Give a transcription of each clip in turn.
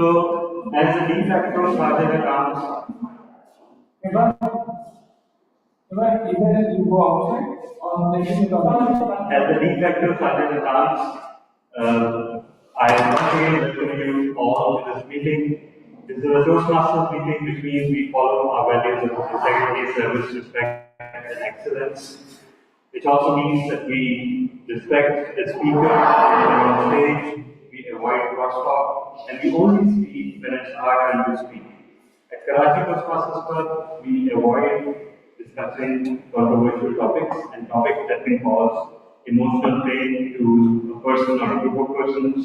So, as the de facto chartered accounts, either you go outside or make it as the de facto chartered accounts, I once again welcome you all to this meeting. This is a Toastmasters meeting, which means we follow our values of integrity, service, respect, and excellence. Which also means that we respect the speaker when they're on stage, we avoid crosstalk, and we only speak when it's our turn to speak. At Karachi Toastmasters Club, we avoid discussing controversial topics and topics that may cause emotional pain to a person or a group of persons,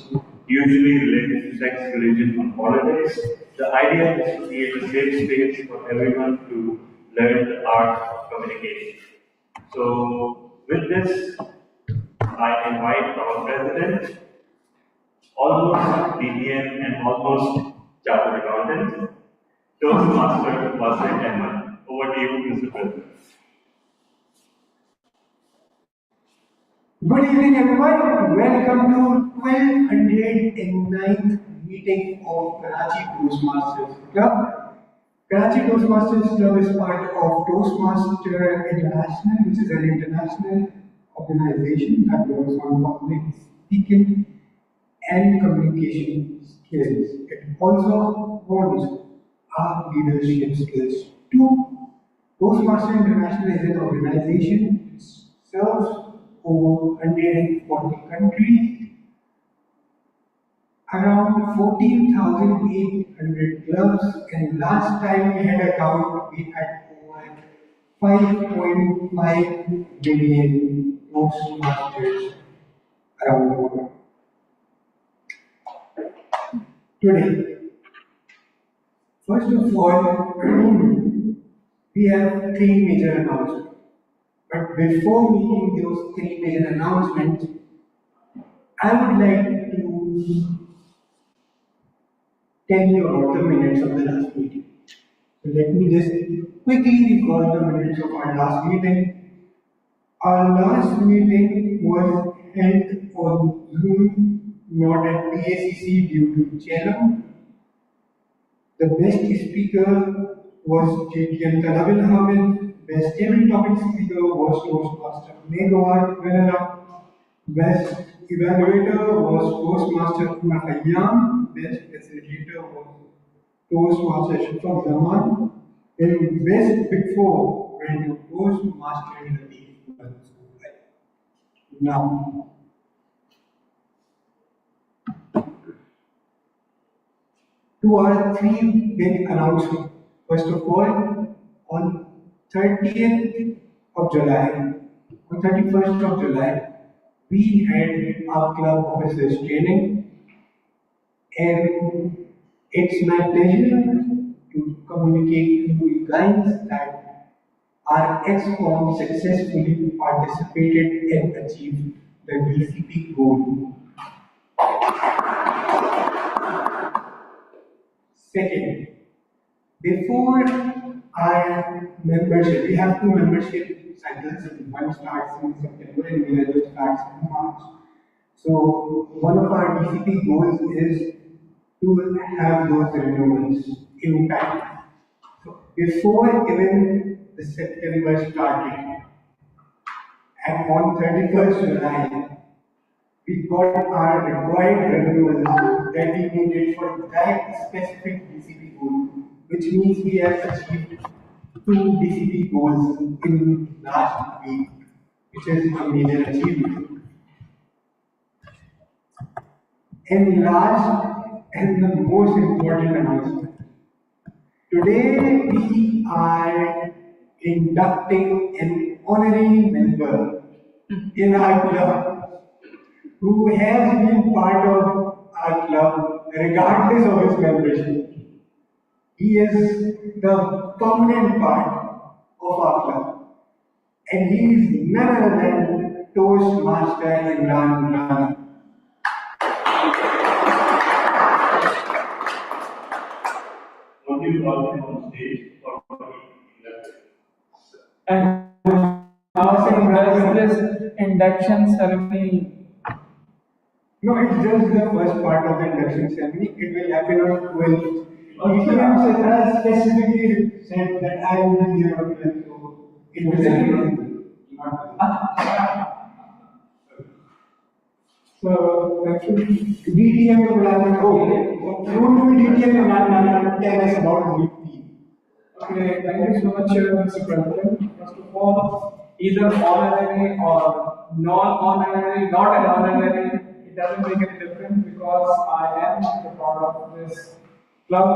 usually related to sex, religion, or politics. The idea is to create a safe space for everyone to learn the art of communication. So, with this, I invite our president, almost BDM and almost chartered accountant, Toastmaster Wasit Ahmed. Over to you, Mr. President. Good evening, everyone. Welcome to 1209th meeting of Karachi Toastmasters Club. Karachi Toastmasters Club is part of Toastmaster International, which is an international organization that works on public speaking and communication skills. It also wants our leadership skills too. Toastmaster International is an organization which serves over 140 countries, around 14,800 clubs, and last time we had a count, we had over 5.5 million Toastmasters around the world. Today, first of all, we have three major announcements. But before making those three major announcements, I would like to tell you about the minutes of the last meeting. So let me just quickly recall the minutes of our last meeting. Our last meeting was held on Zoom, not at PACC due to cello. The best speaker was JTM Talabil Hamid. Best table topic speaker was Toastmaster Megawar Venera. Best evaluator was Toastmaster Umar Khayyam. Best facilitator was Toastmaster Shafaq Zaman. And best Big Four went to Toastmaster Nadeem. Now, to our three big announcements. First of all, on 30th of July, on 31st of July, we had our club officers training, and it's my pleasure to communicate to you guys that our ex-com successfully participated and achieved the DCP goal. Second, before our membership, we have two membership cycles. One starts in September and the other starts in March. So one of our DCP goals is to have those renewals in time. So before even the September started, and on 31st July, we got our required renewals that we needed for that specific DCP goal, which means we have achieved two DCP goals in last week, which is a major achievement. And last and the most important announcement. Today we are inducting an honorary member in our club who has been part of our club regardless of his membership. He is the permanent part of our club, and he is none other than Toastmaster Imran Rana. Would you call him on stage or And how does this induction ceremony No, it's just the first part of the induction ceremony. It will happen on 12th. DTM has specifically said that I will be here on 12th, so it will happen. So, DTM will happen. Oh, you will be DTM and tell us about VP. Okay, thank you so much, Mr. President. First of all, either honorary or non-honorary, not an honorary, it doesn't make any difference because I am the part of this club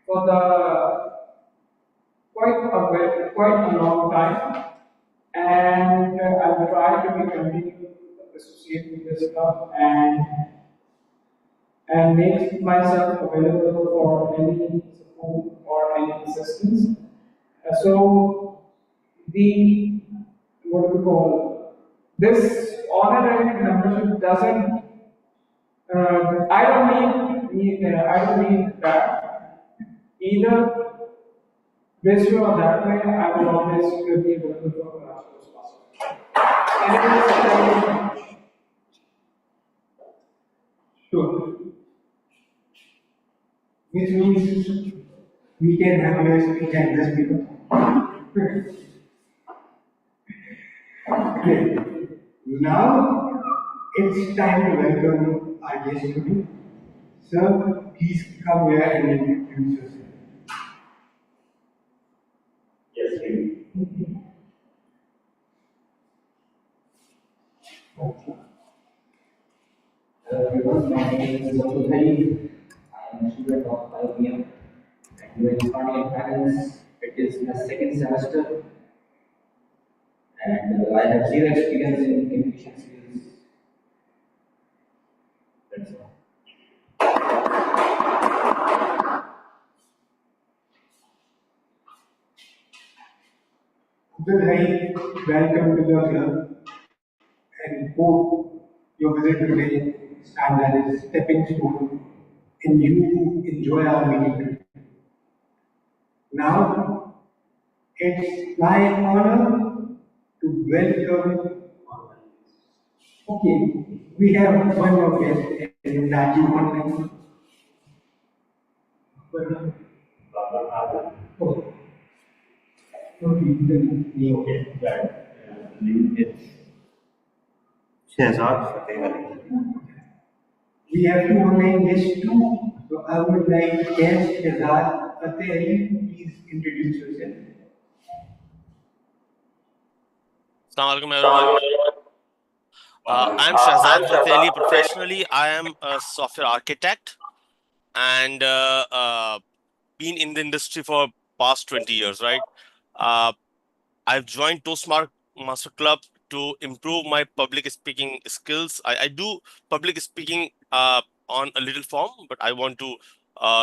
for the quite a long time, and I will try to be continue to associate with this club and make myself available for any support or any assistance. So the what do we call this honorary membership doesn't. I don't mean that either this way or that way. I will always be available for Karachi Toastmasters. And it is Sure. Which means we can have your speech and just people. Okay. Now it's time to welcome our guest today. Sir, please come here and introduce yourself. Yes, please. Hello everyone, my name is Dr. I am a student of IBM and doing accounting and finance. It is my second semester and I have zero experience in communication skills. That's all. Good night, welcome to the club, and hope your visit today stands as a stepping stone and you enjoy our meeting today. Now, it's my honor to welcome. Okay, we have one more guest, and that you want to. Oh, okay, then you. Okay, that name is Shehzad Fateh Ali. We have two online guests too. So I would like guest Shehzad Fateh Ali, please introduce yourself. Assalamu alaikum, everyone. I'm Shahzad Fateh Ali. Professionally, I am a software architect and been in the industry for past 20 years, right? I've joined Toastmaster Club to improve my public speaking skills. I do public speaking on a little form, but I want to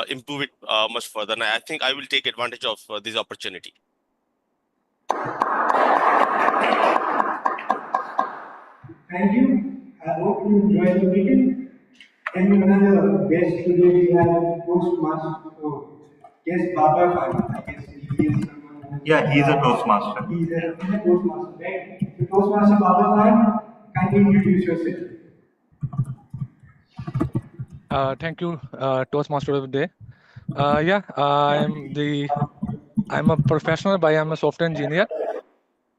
improve it much further. And I think I will take advantage of this opportunity. Thank you. I hope you enjoy the meeting. And another guest today we have Toastmaster. Guest Baba Khan. I guess he is someone. Yeah, he's a Toastmaster. He's a Toastmaster, right? So Toastmaster Baba Khan, can you introduce yourself? Thank you, Toastmaster of the day. I'm a professional, but I'm a software engineer,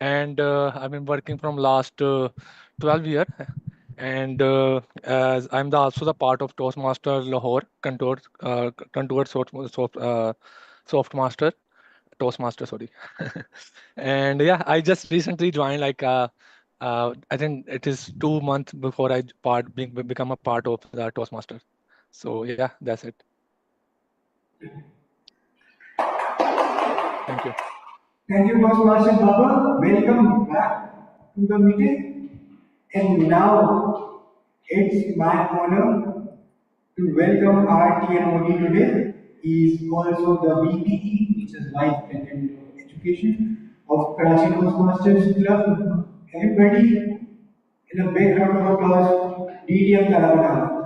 and I've been working from last 12 years. And as I'm also the part of Toastmaster Lahore, Contour Softmaster, Toastmaster, sorry. And yeah, I just recently joined, I think it is 2 months before I become a part of the Toastmaster. So yeah, that's it. Thank you. Thank you, Toastmaster Baba. Welcome back to the meeting. And now it's my honor to welcome our TMOD today. He is also the VPE, which is Vice President of Education of Karachi Toastmasters Club. Everybody, in a big round of applause, DDM Talavana.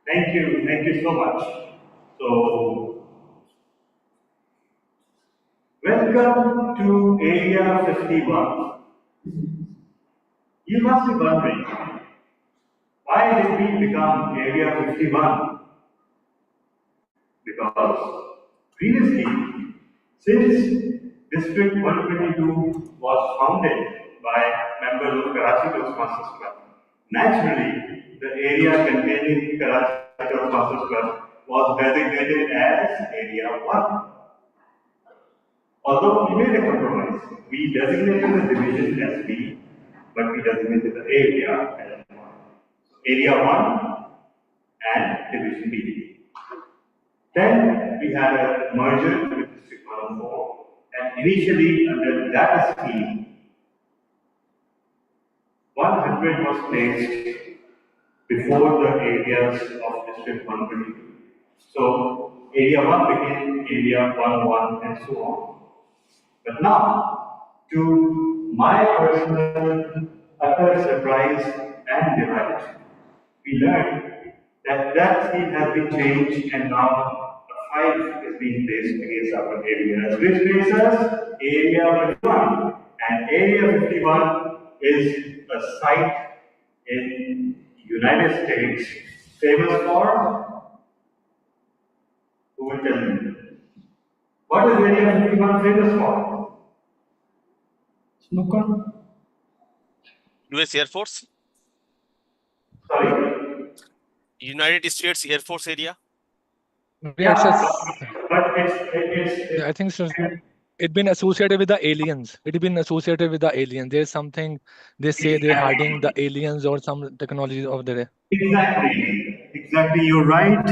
Thank you so much. So, Welcome to Area 51. You must be wondering, why did we become Area 51? Because previously, since District 122 was founded by members of Karachi Toastmasters Club, naturally, the area containing Karachi Toastmasters Club was designated as Area 1. Although we made a compromise, we designated the division as B, but we designated the area as 1. Area 1 and Division B. Then we had a merger with District 104, and initially under that scheme, 100 was placed before the areas of District 122. So Area 1 became Area 11 and so on. But now, to my personal utter surprise and delight, we learned that that scheme has been changed and now a 5 is being placed against our areas, which makes us Area 51. And Area 51 is a site in United States famous for, who will tell me? What is Area 51 famous for? Snooker. US Air Force, Sorry. United States Air Force area. Yeah, But I think so. It's been associated with the aliens. It's been associated with the aliens. There's something they say they're hiding the aliens or some technology over there. exactly, you're right,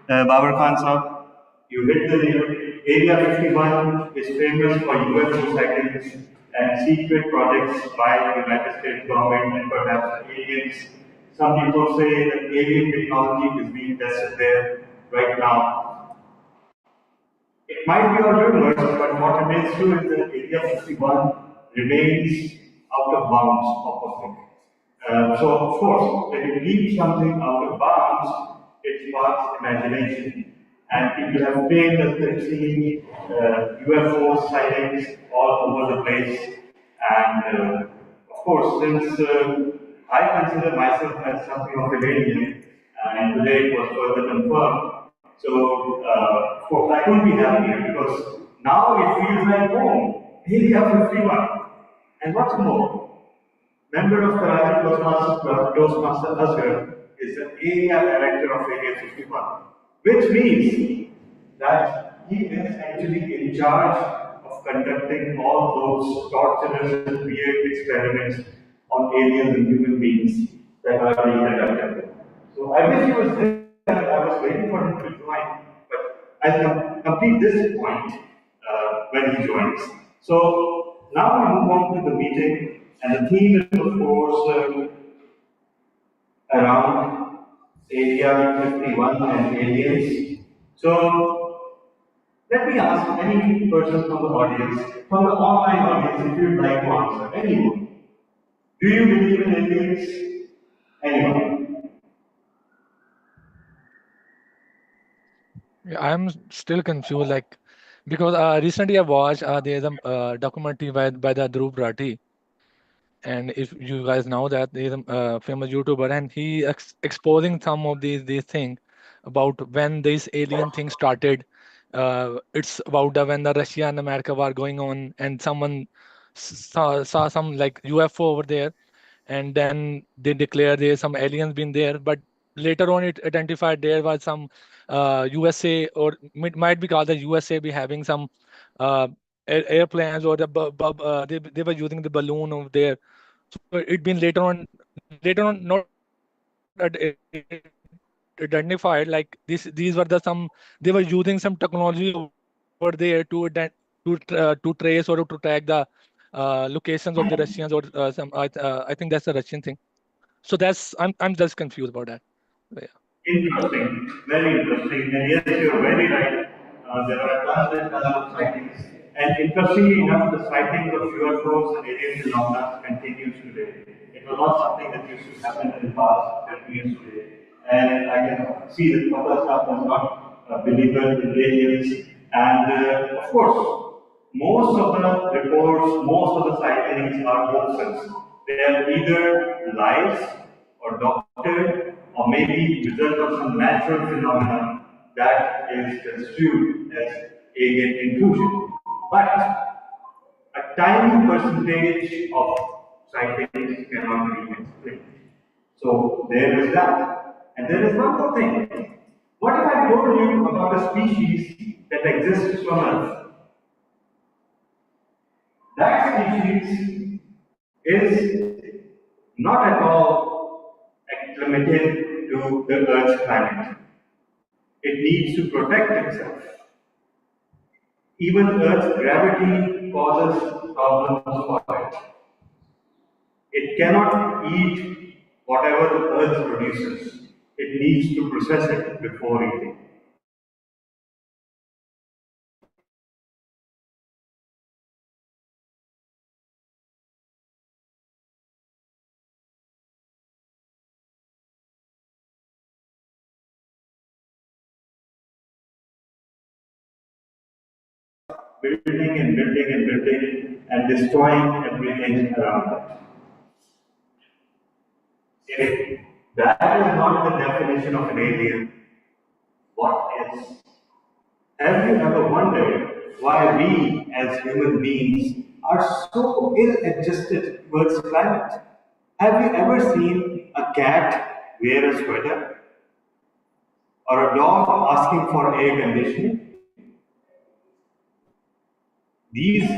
Babar Khan Saab. You hit the nail. Area 51 is famous for UFO sightings and secret projects by the United States government and perhaps aliens. Some people say that alien technology is being tested there right now. It might be a rumor, but what remains true is that Area 51 remains out of bounds of public. So, of course, when you leave something out of bounds, it sparks imagination. And people have claimed that they've seen UFO sightings all over the place. And, of course, since I consider myself as something of an alien, and today it was further confirmed, so, of course, I couldn't be happier because now it feels like home. Area 51. And what's more, member of Karachi Toastmasters Club, Toastmaster Asghar, is the area director of Area 51, which means that he is actually in charge of conducting all those torturous and weird experiments on aliens and human beings that are being conducted. So I wish he was there. I was waiting for him to join, but I'll complete this point when he joins. So now we move on to the meeting, and the theme is, of course, around Area 51 and aliens. So let me ask any person from the audience, from the online audience, if you'd like to answer, anyone. Do you believe in aliens? Anyone? Yeah, I'm still confused, like, because recently I watched there's a documentary by the Dhruv Rathi, and if you guys know that there's a famous YouTuber, and he exposing some of these things about when this alien thing started. It's about when the Russia and America were going on, and someone saw some like UFO over there, and then they declare there's some aliens been there, but later on it identified there was some USA, or might be called the USA, be having some airplanes, or they were using the balloon over there. So it been later on not identified, like these were the some, they were using some technology over there to trace or to track the locations of the Russians, or I think that's a Russian thing. So I'm just confused about that. Yeah. Interesting, very interesting. And yes, you're very right. There are tons and tons of sightings. And interestingly enough, the sightings of UFOs and alien phenomena continues today. It was not something that used to happen in the past, that continues today. And I can see that Papa Sahib was not a believer in aliens. And of course, Most of the reports, most of the sightings are hoaxes. They are either lies or doctored or maybe result of some natural phenomenon that is construed as alien intrusion. But a tiny percentage of sightings cannot be explained. So there is that. And there is one more thing. What if I told you about a species that exists on Earth? That species is not at all limited to the Earth's planet. It needs to protect itself. Even Earth's gravity causes problems for it. It cannot eat whatever the Earth produces. It needs to process it before eating. Building and building and building and destroying everything around it. If that is not the definition of an alien, what is? Have you ever wondered why we as human beings are so ill-adjusted towards climate? Have you ever seen a cat wear a sweater? Or a dog asking for air conditioning? These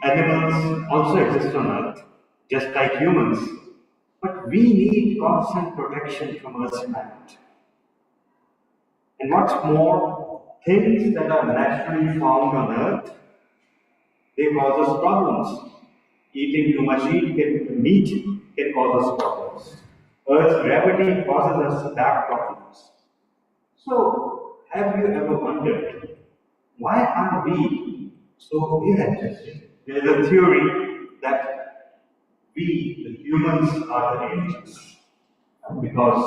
animals also exist on Earth, just like humans, but we need constant protection from Earth's planet. And what's more, things that are naturally found on Earth, they cause us problems. Eating too much meat can cause us problems. Earth's gravity causes us back problems. So, have you ever wondered why are we so ill-adjusted? There is a theory that we, the humans, are the angels because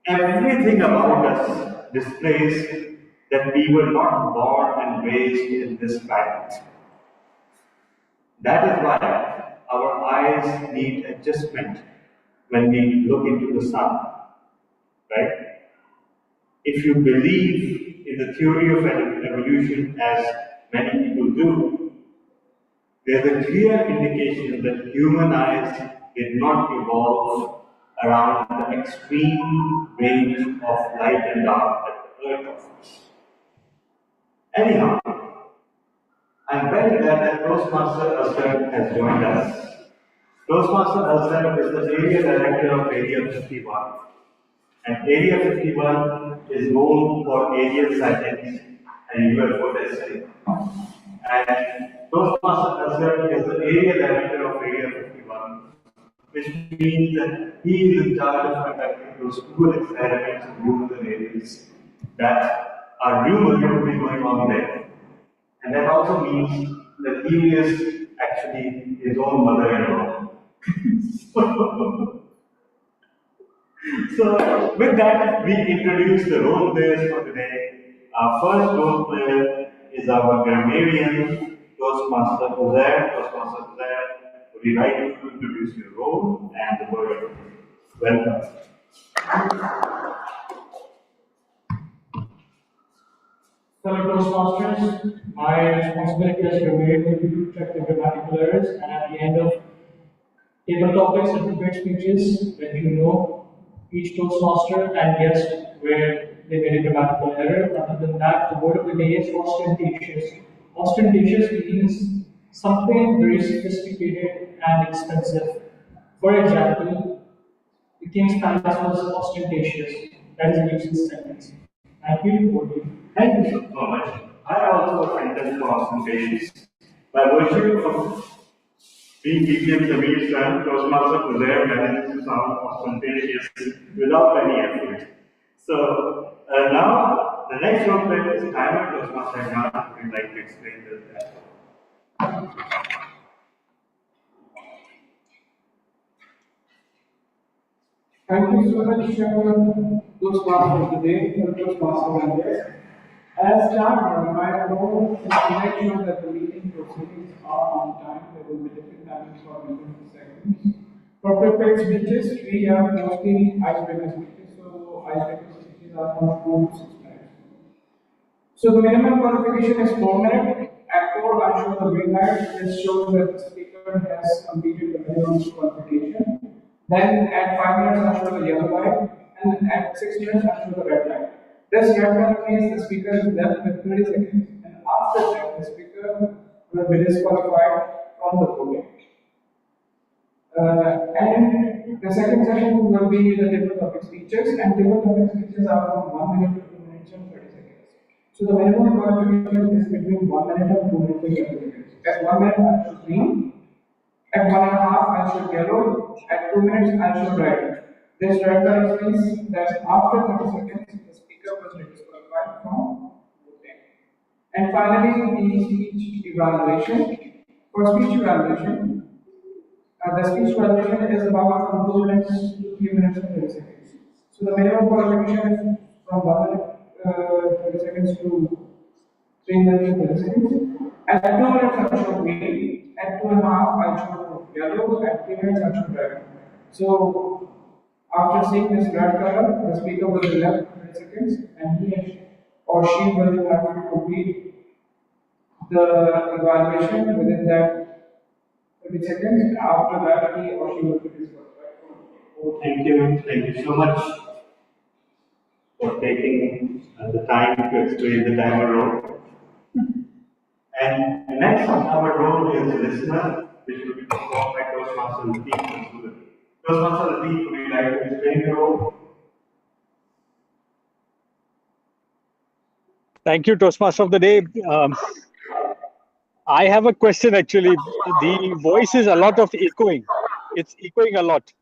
everything about us displays that we were not born and raised in this planet. That is why our eyes need adjustment when we look into the sun, right? If you believe in the theory of evolution, as many people do, there's a clear indication that human eyes did not evolve around the extreme range of light and dark that the Earth offers. Anyhow, I'm very glad that Toastmaster Azhar has joined us. Toastmaster Azhar is the area director of Area 51. And Area 51 is known for alien sightings and UFO testing. And Toastmaster Azhar is the area director of Area 51, which means that he is in charge of conducting those cool experiments in humans and aliens that are rumored to be going on there. And that also means that he is actually his own mother-in-law. So, with that, we introduce the role players for today. Our first role player is our grammarian, Toastmaster Uzair. Toastmaster Uzair, would you like to introduce your role and the word? Welcome. Fellow Toastmasters, my responsibility as grammarian will be to check the grammatical errors and at the end of table topics and prepared speeches, let you know each Toastmaster and guest where they made a grammatical error. Other than that, the word of the day is ostentatious. Ostentatious means something very sophisticated and expensive. For example, the king's palace was ostentatious. That is a useless sentence. Thank you. Over to you. Thank you so much. I also attend for ostentatious. By virtue of being BPM Samir's son, Toastmaster Uzair manages to sound ostentatious without any effort. So now the next role player is Timer. Toastmaster Imran, would you like to explain this? Thank you so much, Toastmaster today, Toastmaster members. As chairman, my role is to make sure that the meeting settings are on time. There will be different timings for different segments. For prepared speeches, we have mostly icebreaker speeches. So icebreaker speeches are from 4 to 6 minutes. So the minimum qualification is 4 minutes. At 4, I show the green light. This shows that the speaker has completed the minimum qualification. Then at 5 minutes, I show the yellow light. And at 6 minutes, I show the red light. This red light means the speaker is left with 30 seconds. And after that, the speaker will be disqualified from the voting. And the second session will be the table topic speeches, and table topic speeches are from 1 minute to 2 minutes and 30 seconds. So the minimum qualification is between 1 minute and 2 minutes and 30 seconds. At 1 minute, I should green. At 1.5, I should yellow. At 2 minutes, I should red. This red light means that after 30 seconds, the speaker was disqualified from voting. And finally, the speech evaluation. For speech evaluation, the speech evaluation is about from 2 minutes to 3 minutes and 30 seconds. So the minimum qualification is from 1 minute 30 seconds to 3 minutes and 30 seconds. At 2 minutes I show green, at 2.5 I show yellow, at 3 minutes I show red. So after seeing this red color, the speaker will be left 30 seconds and he or she will have to complete the evaluation within that 30 seconds. After that, he or she will be disqualified. Thank you so much for taking the time to explain the timer role. And next, our role is listener, which will be performed by Toastmaster Lateef. Toastmaster Lateef, would you like to explain your role? Thank you, Toastmaster of the Day. I have a question actually. The voice is a lot of echoing. It's echoing a lot.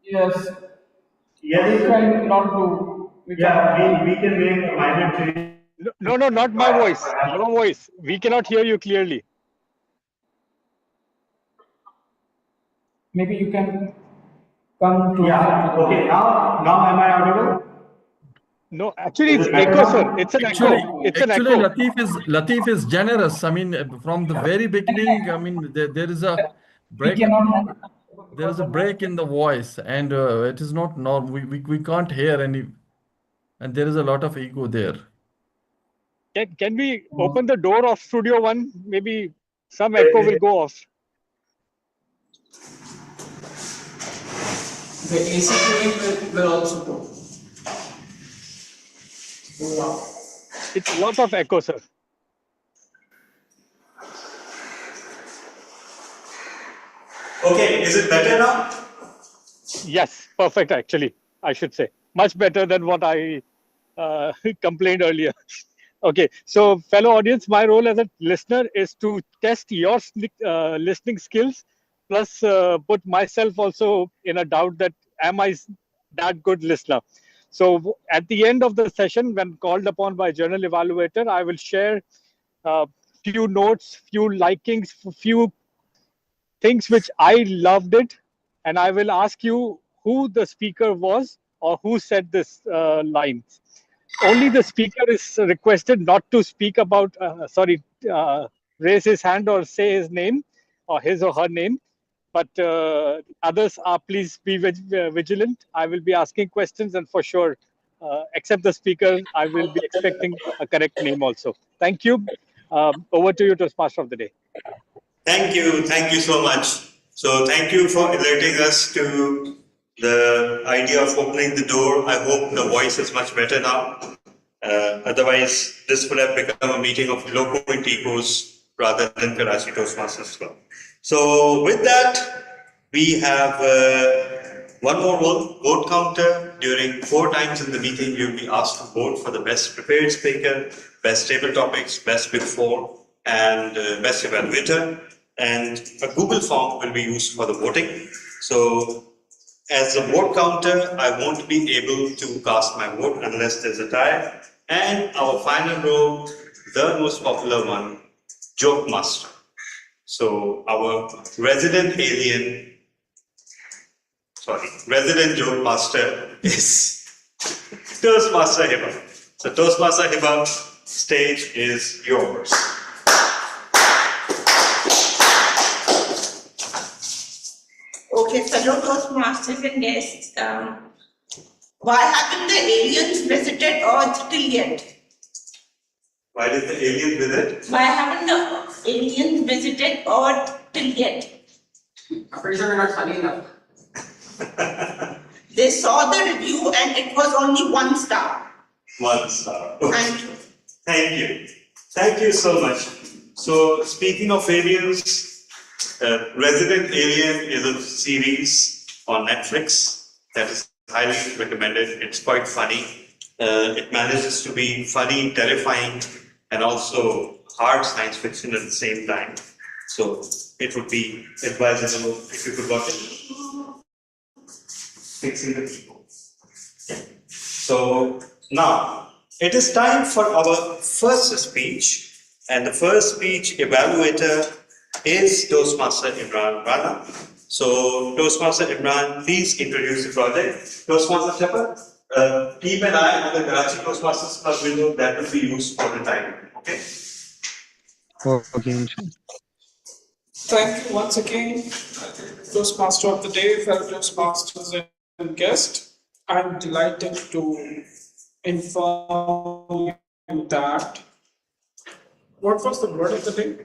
Yes. Yes. We can not do. We can make a minor change. No, not my voice. Your voice. We cannot hear you clearly. Maybe you can come to. Yeah. Okay. Now am I audible? No, actually it's echo, sir. It's an echo. It's an echo. Lateef is generous. I mean, from the very beginning, I mean, there is a break. There is a break in the voice, and it is not normal. We can't hear any, and there is a lot of ego there. Can we open the door of Studio One? Maybe some echo will go off. The AC unit will also go. Wow. It's a lot of echo, sir. Okay, is it better now? Yes, perfect actually, I should say. Much better than what I complained earlier. Okay, so fellow audience, my role as a listener is to test your listening skills, plus put myself also in a doubt that am I that good listener. So at the end of the session, when called upon by journal evaluator, I will share few notes, few likings, few things which I loved it, and I will ask you who the speaker was or who said this line. Only the speaker is requested not to speak about, raise his hand or say his name or his or her name. But others are, please be vigilant. I will be asking questions, and for sure, except the speaker, I will be expecting a correct name also. Thank you. Over to you, Toastmaster of the Day. Thank you so much. So thank you for alerting us to the idea of opening the door. I hope the voice is much better now. Otherwise, this would have become a meeting of low point egos rather than Karachi Toastmasters Club. So with that, we have one more vote counter. During 4 times in the meeting, you'll be asked to vote for the best prepared speaker, best table topics, best Big 4, and best evaluator. And a Google form will be used for the voting. So as a vote counter, I won't be able to cast my vote unless there's a tie. And our final role, the most popular one, Joke Master. So our resident Joke Master is Toastmaster Hiba. So Toastmaster Hiba, stage is yours. Okay, fellow Toastmasters and guests, why haven't the aliens visited Earth till yet? Why did the aliens visit? Why haven't the aliens visited Earth till yet? I'm pretty sure we're not funny enough. They saw the review and it was only 1 star. 1 star. Thank you. Thank you. Thank you so much. So, speaking of aliens, Resident Alien is a series on Netflix that is highly recommended. It's quite funny. It manages to be funny, terrifying, and also hard science fiction at the same time. So, it would be advisable if you could watch it. Fixing the people. So, now, it is time for our first speech, and the first speech evaluator is Toastmaster Imran Rana. So, Toastmaster Imran, please introduce the project. Toastmaster Shepherd, keep an eye on the Karachi Toastmasters Club window that will be used for the time. Okay? Okay. Thank you once again, Toastmaster of the Day, fellow Toastmasters and guests. I'm delighted to inform you that. What was the word of the day?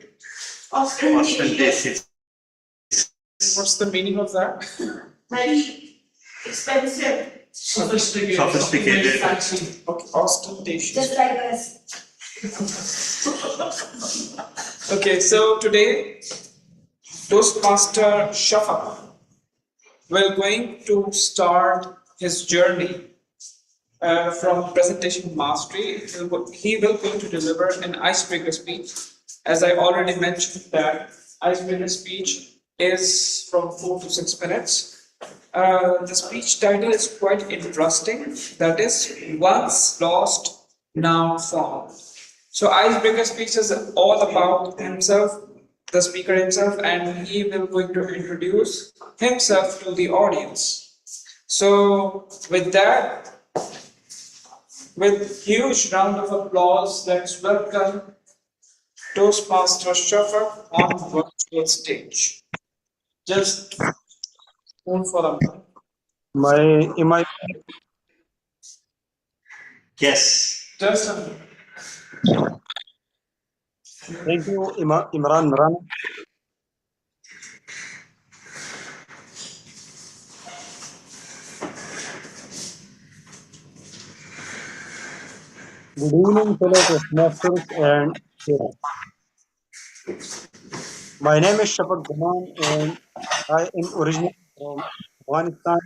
Ostentatious. What's the meaning of that? Very expensive. Sophisticated. Okay, ostentatious. Just like us. Okay, so today, Toastmaster Shafaq will going to start his journey from presentation mastery. He will going to deliver an icebreaker speech. As I already mentioned, that icebreaker speech is from 4 to 6 minutes. The speech title is quite interesting. That is once lost, now found. So icebreaker speech is all about himself, the speaker himself, and he will going to introduce himself to the audience. So with that, with huge round of applause, let's welcome Toastmaster Shafaq on virtual stage. Just hold for a moment. Am I Yes. Just a minute. Thank you, Imran Rana. Good evening, fellow Toastmasters and students. My name is Shafaq Zaman and I am originally from Afghanistan,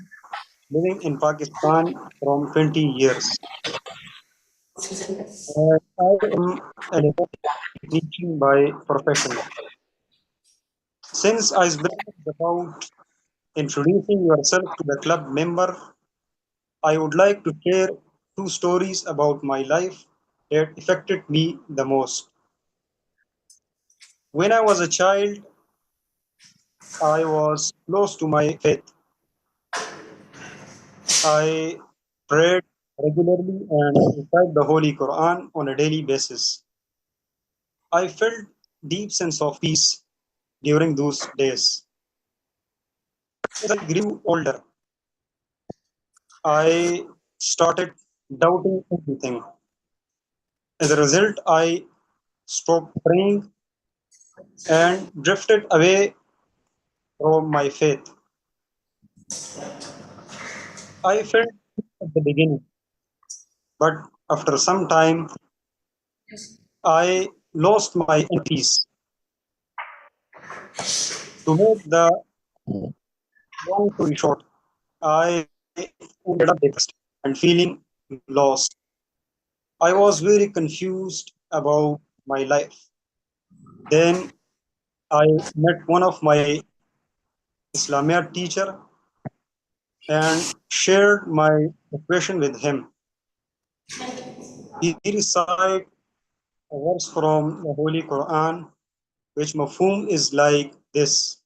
living in Pakistan from 20 years. I am an teaching by profession. Since I spoke about introducing yourself to the club member, I would like to share 2 stories about my life that affected me the most. When I was a child, I was close to my faith. I prayed regularly and recited the Holy Quran on a daily basis. I felt deep sense of peace during those days. As I grew older, I started doubting everything. As a result, I stopped praying and drifted away from my faith. I felt at the beginning, but after some time, I lost my inner peace. To make the long story short, I ended up depressed and feeling lost. I was very confused about my life. Then I met one of my Islamiyat teacher and shared my equation with him. He recited a verse from the Holy Quran, which mafhum is like this,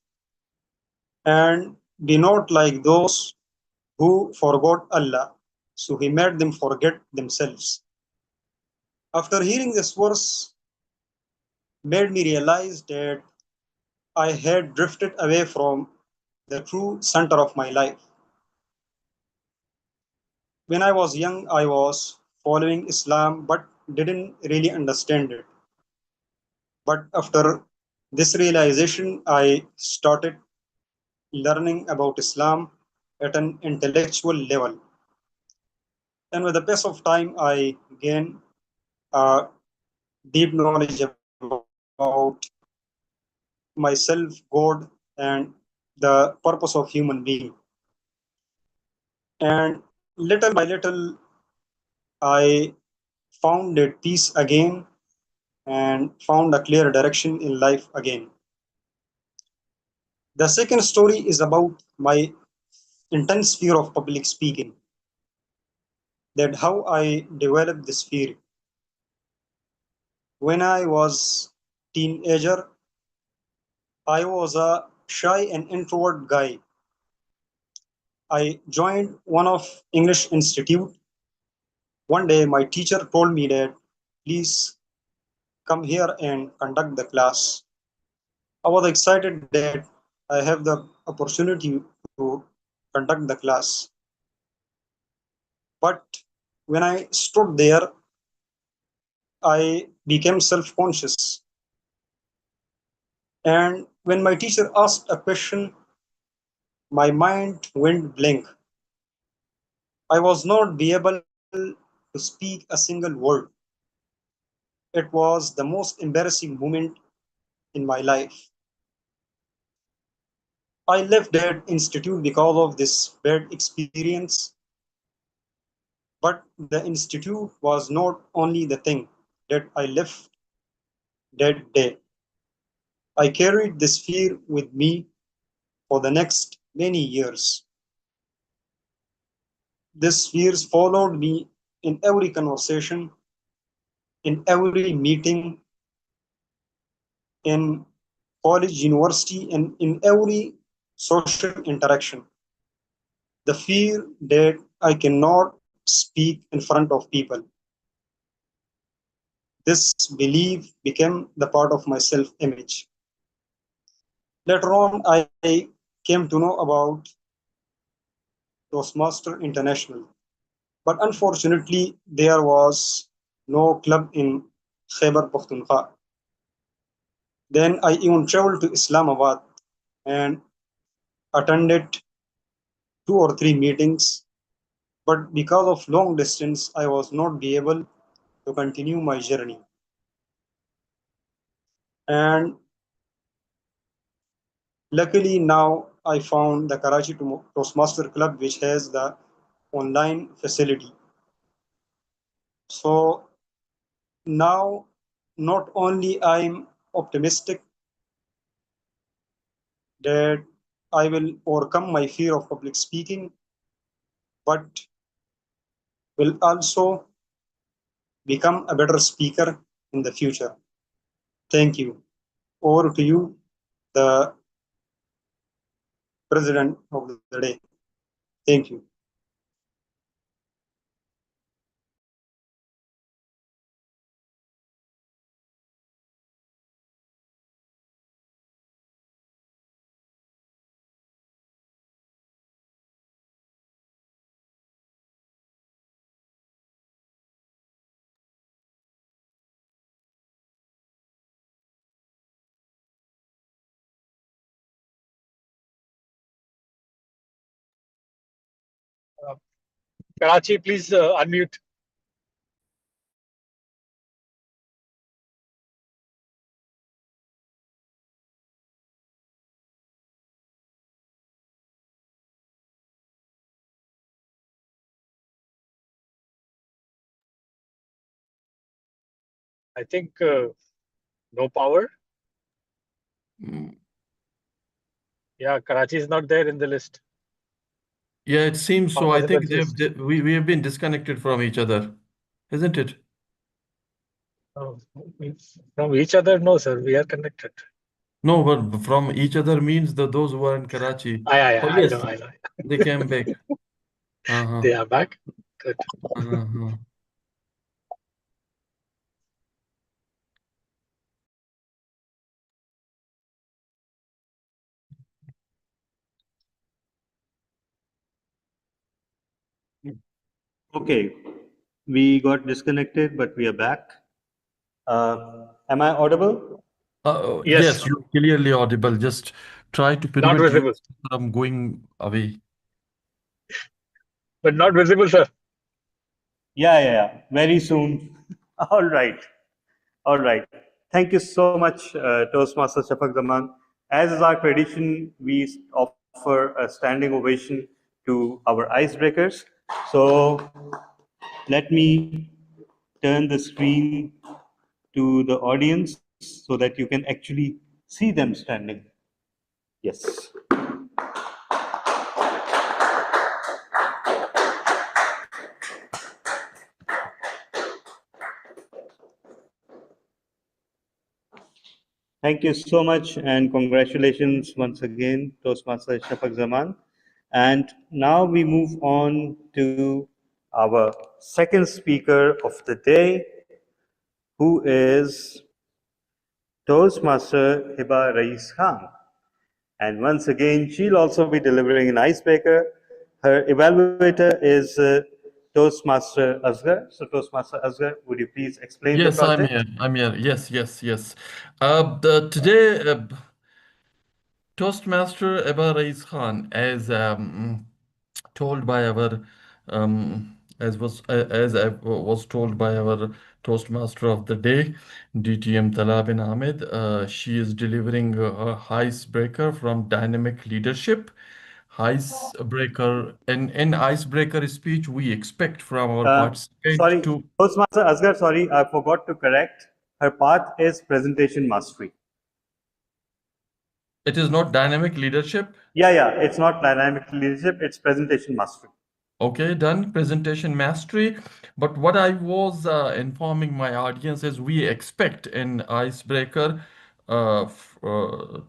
and be not like those who forgot Allah. So he made them forget themselves. After hearing this verse, made me realize that I had drifted away from the true center of my life. When I was young, I was following Islam but didn't really understand it. But after this realization, I started learning about Islam at an intellectual level. And with the pace of time, I gained a deep knowledge about myself, God, and the purpose of human being. And little by little, I found that peace again and found a clear direction in life again. The second story is about my intense fear of public speaking. That how I developed this fear. When I was teenager, I was a shy and introvert guy. I joined one of English Institute. One day my teacher told me that please come here and conduct the class. I was excited that I have the opportunity to conduct the class. But when I stood there, I became self-conscious. And when my teacher asked a question, my mind went blank. I was not be able to speak a single word. It was the most embarrassing moment in my life. I left that institute because of this bad experience, but the institute was not only the thing that I left that day. I carried this fear with me for the next many years. These fears followed me in every conversation, in every meeting, in college, university, and in every social interaction. The fear that I cannot speak in front of people. This belief became the part of my self image. Later on, I came to know about Toastmaster International, but unfortunately, there was no club in Khyber Pakhtunkhwa. Then I even traveled to Islamabad and attended 2 or 3 meetings, but because of long distance, I was not be able to continue my journey. And luckily now I found the Karachi Toastmaster Club, which has the online facility. So now not only I'm optimistic that I will overcome my fear of public speaking, but will also become a better speaker in the future. Thank you. Over to you, the president of the day. Thank you. Karachi, please unmute. I think no power. Yeah, Karachi is not there in the list. Yeah, it seems so. I think Participants list. we have been disconnected from each other, isn't it? Oh, from each other, no, sir. We are connected. No, but from each other means those who are in Karachi. Oh, I yes, know, I know. they came back. Uh-huh. They are back. Good. Uh-huh. Okay, we got disconnected, but we are back. Am I audible? Yes, you're clearly audible. Just try to Not prevent you visible, from going away. but not visible, sir. Yeah. Very soon. All right. All right. Thank you so much, Toastmaster Shafaq Zaman. As is our tradition, we offer a standing ovation to our icebreakers. So let me turn the screen to the audience so that you can actually see them standing. Yes. Thank you so much and congratulations once again, Toastmaster Shafaq Zaman. And now we move on to our second speaker of the day, who is Toastmaster Hiba Rais Khan. And once again, she'll also be delivering an icebreaker. Her evaluator is Toastmaster Asghar. So Toastmaster Asghar, would you please explain the Yes, I'm project? here. I'm here. Yes. Today, Toastmaster Eba Rais Khan, as told by our as I was told by our Toastmaster of the day, DTM Talabin Ahmed. She is delivering a icebreaker from Dynamic Leadership. Icebreaker, in icebreaker speech, we expect from our participant Sorry, to. Toastmaster Asghar, sorry, I forgot to correct. Her path is presentation mastery. It is not dynamic leadership. Yeah, it's not dynamic leadership, it's presentation mastery. Okay, done. Presentation mastery. But what I was informing my audience is we expect an icebreaker from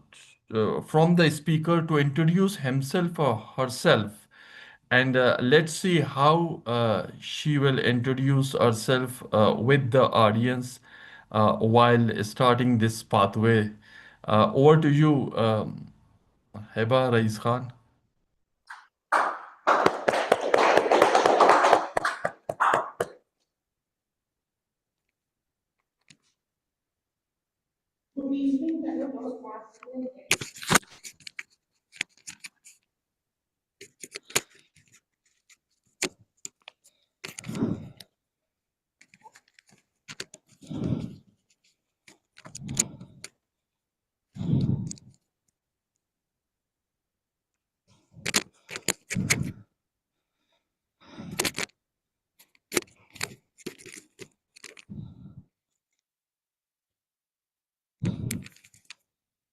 the speaker to introduce himself or herself. And let's see how she will introduce herself with the audience while starting this pathway. Over to you, Heba Rais Khan.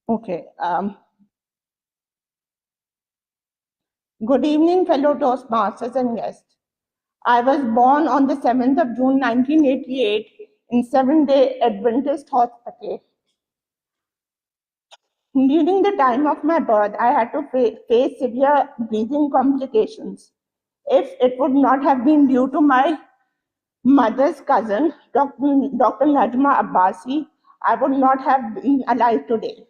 Okay. Good evening, fellow Toastmasters and guests. I was born on the 7th of June 1988 in Seventh-day Adventist Hospital. During the time of my birth, I had to face severe breathing complications. If it would not have been due to my mother's cousin, Dr. Najma Abbasi, I would not have been alive today.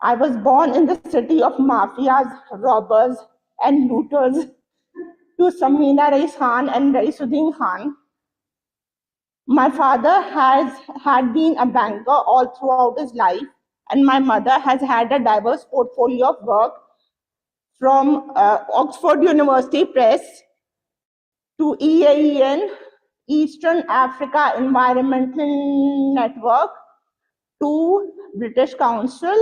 I was born in the city of mafias, robbers, and looters to Samina Rais Khan and Raisuddin Khan. My father had been a banker all throughout his life, and my mother has had a diverse portfolio of work from Oxford University Press to EAEN, Eastern Africa Environmental Network, to British Council,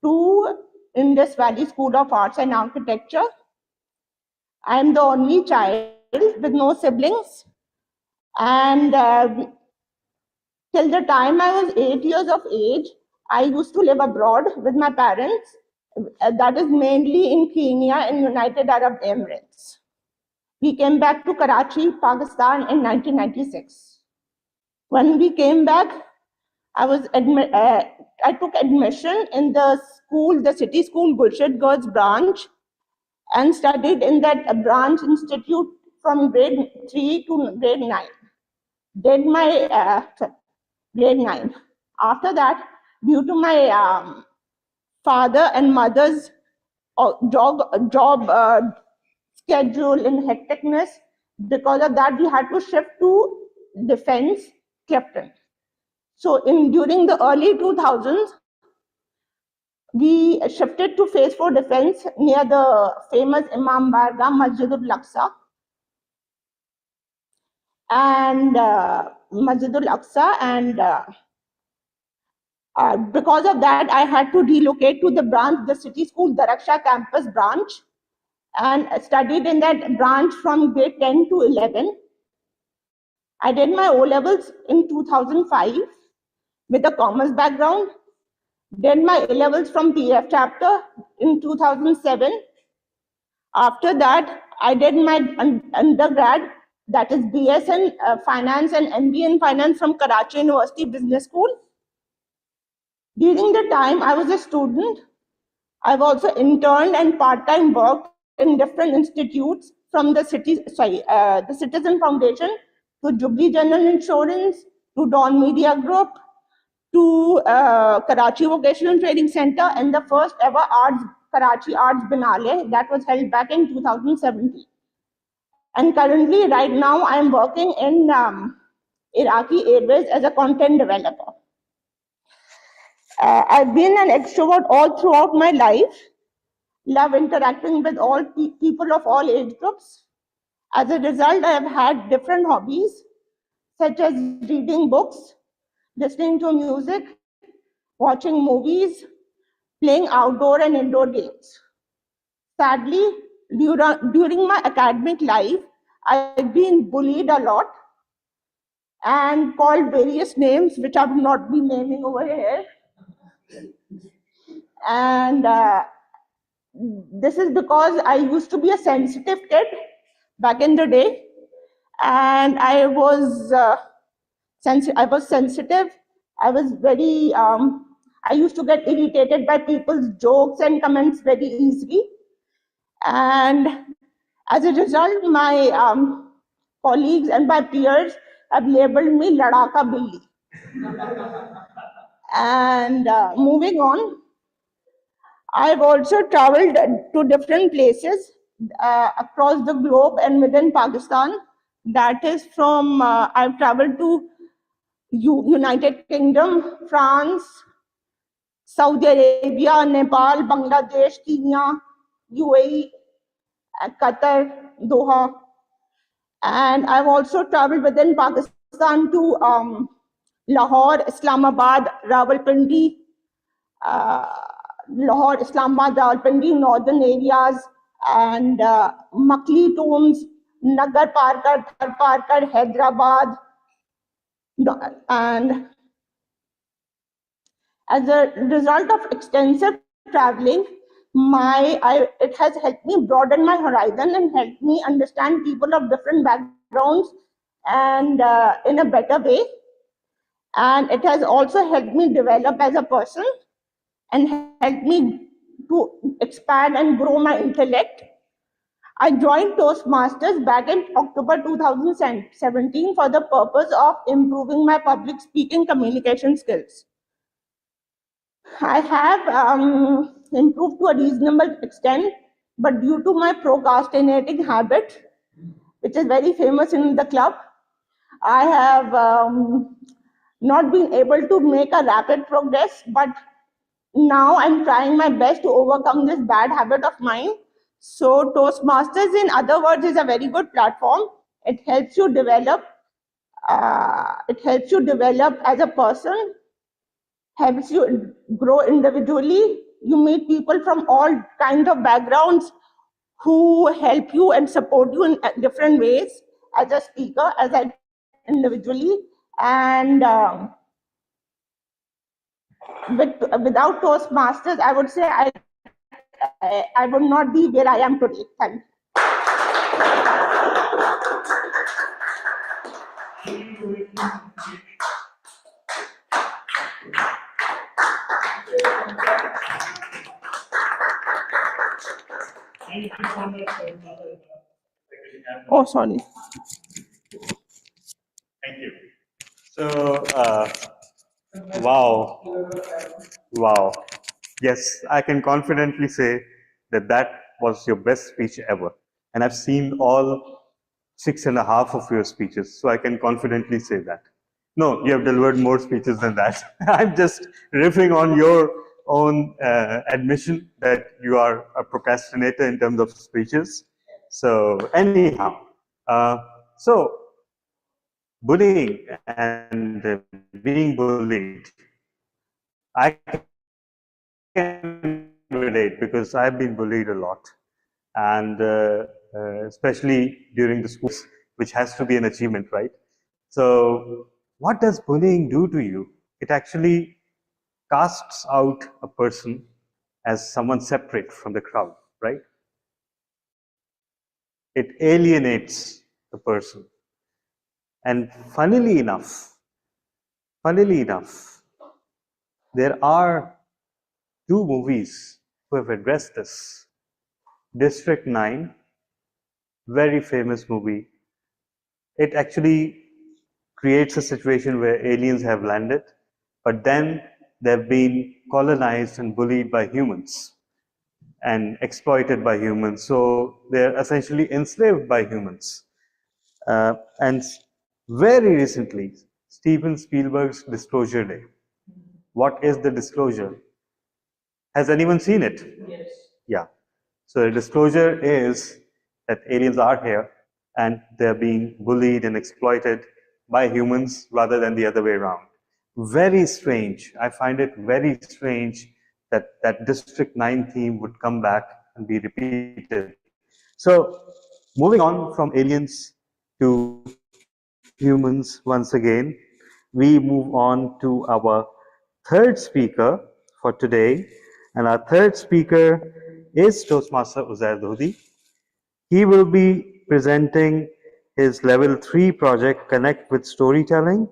to Indus Valley School of Arts and Architecture. I am the only child with no siblings, and till the time I was 8 years of age, I used to live abroad with my parents. That is mainly in Kenya and United Arab Emirates. We came back to Karachi, Pakistan in 1996. When we came back, I took admission in the school, the city school, Gulshed Girls branch, and studied in that branch institute from grade 3 to grade 9. Did my grade 9. After that, due to my father and mother's job schedule and hecticness, Because of that, we had to shift to defense Clifton. So during the early 2000s, we shifted to phase 4 defense near the famous Imam Barga Masjidul Aqsa. And Masjidul Aqsa, and because of that, I had to relocate to the branch, the City School Daraksha campus branch, and studied in that branch from grade 10 to 11. I did my O-levels in 2005 with a commerce background, did my A-levels from PF chapter in 2007. After that, I did my undergrad, that is BS in Finance and MBA in Finance from Karachi University Business School. During the time I was a student, I've also interned and part-time worked in different institutes, from the the Citizen Foundation to Jubilee General Insurance to Dawn Media Group to Karachi Vocational Training Center and the first ever Karachi Arts Binale that was held back in 2017. And currently, right now, I'm working in Iraqi Airways as a content developer. I've been an extrovert all throughout my life, love interacting with all people of all age groups. As a result, I have had different hobbies, such as reading books, listening to music, watching movies, playing outdoor and indoor games. Sadly, during my academic life, I've been bullied a lot and called various names, which I will not be naming over here. And this is because I used to be a sensitive kid back in the day, and I was sensitive. I was very. I used to get irritated by people's jokes and comments very easily, and as a result, my colleagues and my peers have labeled me Ladaka Billy. And moving on, I've also traveled to different places across the globe and within Pakistan. That is from, I've traveled to United Kingdom, France, Saudi Arabia, Nepal, Bangladesh, Kenya, UAE, Qatar, Doha. And I've also traveled within Pakistan to Lahore, Islamabad, Rawalpindi, Lahore, Islamabad, Rawalpindi, northern areas, and Makli Tombs, Nagar Parkar, Thar Parkar, Hyderabad. And as a result of extensive traveling, it has helped me broaden my horizon and helped me understand people of different backgrounds and in a better way. And it has also helped me develop as a person and helped me to expand and grow my intellect. I joined Toastmasters back in October 2017 for the purpose of improving my public speaking communication skills. I have improved to a reasonable extent, but due to my procrastinating habit, which is very famous in the club, I have not been able to make a rapid progress, but now I'm trying my best to overcome this bad habit of mine. So Toastmasters, in other words, is a very good platform. It helps you develop. It helps you develop as a person, helps you grow individually. You meet people from all kinds of backgrounds who help you and support you in different ways as a speaker, as an individually. And without Toastmasters, I would say I would not be where I am today. Thank you. Oh, sorry. Thank you. So, wow. Yes, I can confidently say that that was your best speech ever. And I've seen all 6.5 of your speeches, so I can confidently say that. No, you have delivered more speeches than that. I'm just riffing on your own admission that you are a procrastinator in terms of speeches. So anyhow, so bullying and being bullied, I can relate because I've been bullied a lot, and especially during the schools, which has to be an achievement, right? So, what does bullying do to you? It actually casts out a person as someone separate from the crowd, right? It alienates the person. And funnily enough, there are two movies who have addressed this. District 9, very famous movie. It actually creates a situation where aliens have landed, but then they've been colonized and bullied by humans and exploited by humans. So they're essentially enslaved by humans. And very recently, Steven Spielberg's Disclosure Day. What is the disclosure? Has anyone seen it? Yes. Yeah. So the disclosure is that aliens are here and they're being bullied and exploited by humans rather than the other way around. Very strange. I find it very strange that that District 9 theme would come back and be repeated. So moving on from aliens to humans once again, we move on to our third speaker for today. And our third speaker is Toastmaster Uzair Dodi. He will be presenting his level 3 project, Connect with Storytelling,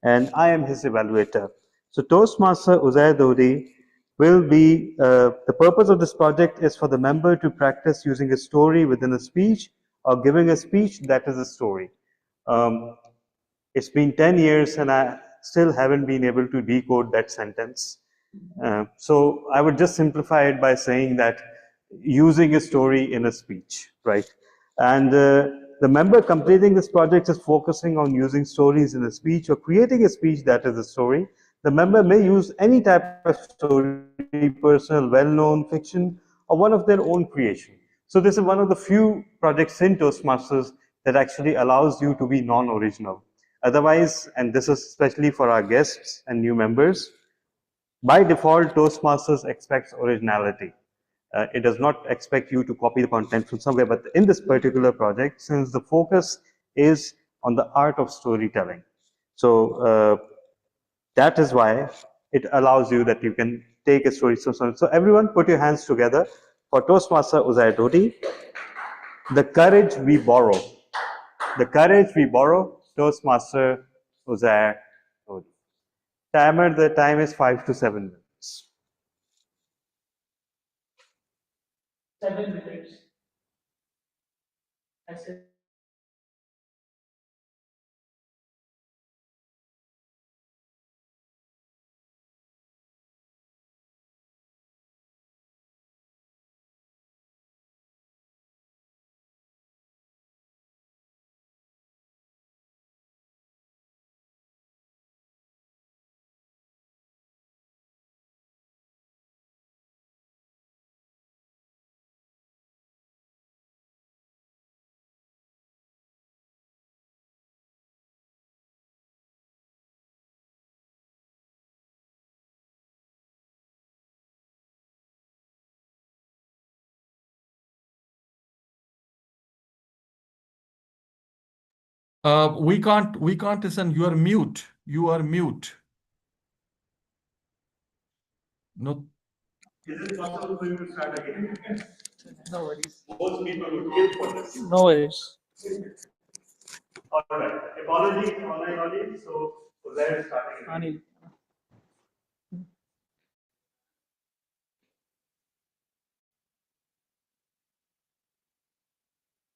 and I am his evaluator. So Toastmaster Uzair Dodi will be, the purpose of this project is for the member to practice using a story within a speech or giving a speech that is a story. It's been 10 years and I still haven't been able to decode that sentence. So I would just simplify it by saying that using a story in a speech, right? And the member completing this project is focusing on using stories in a speech or creating a speech that is a story. The member may use any type of story, personal, well-known fiction, or one of their own creation. So this is one of the few projects in Toastmasters that actually allows you to be non-original. Otherwise, and this is especially for our guests and new members, by default, Toastmasters expects originality. It does not expect you to copy the content from somewhere, but in this particular project, since the focus is on the art of storytelling, so that is why it allows you that you can take a story. So everyone put your hands together for Toastmaster Uzair Dodi. The courage we borrow. The courage we borrow, Toastmaster Uzair Dodi. Timer, the time is 5 to 7 minutes. 7 minutes. I said. We can't listen. You are mute. You are mute. No. Is it possible for you to start again? No worries. Most people would kill for this. No worries. All right. Apologies, online audience. So let's start again. Anil.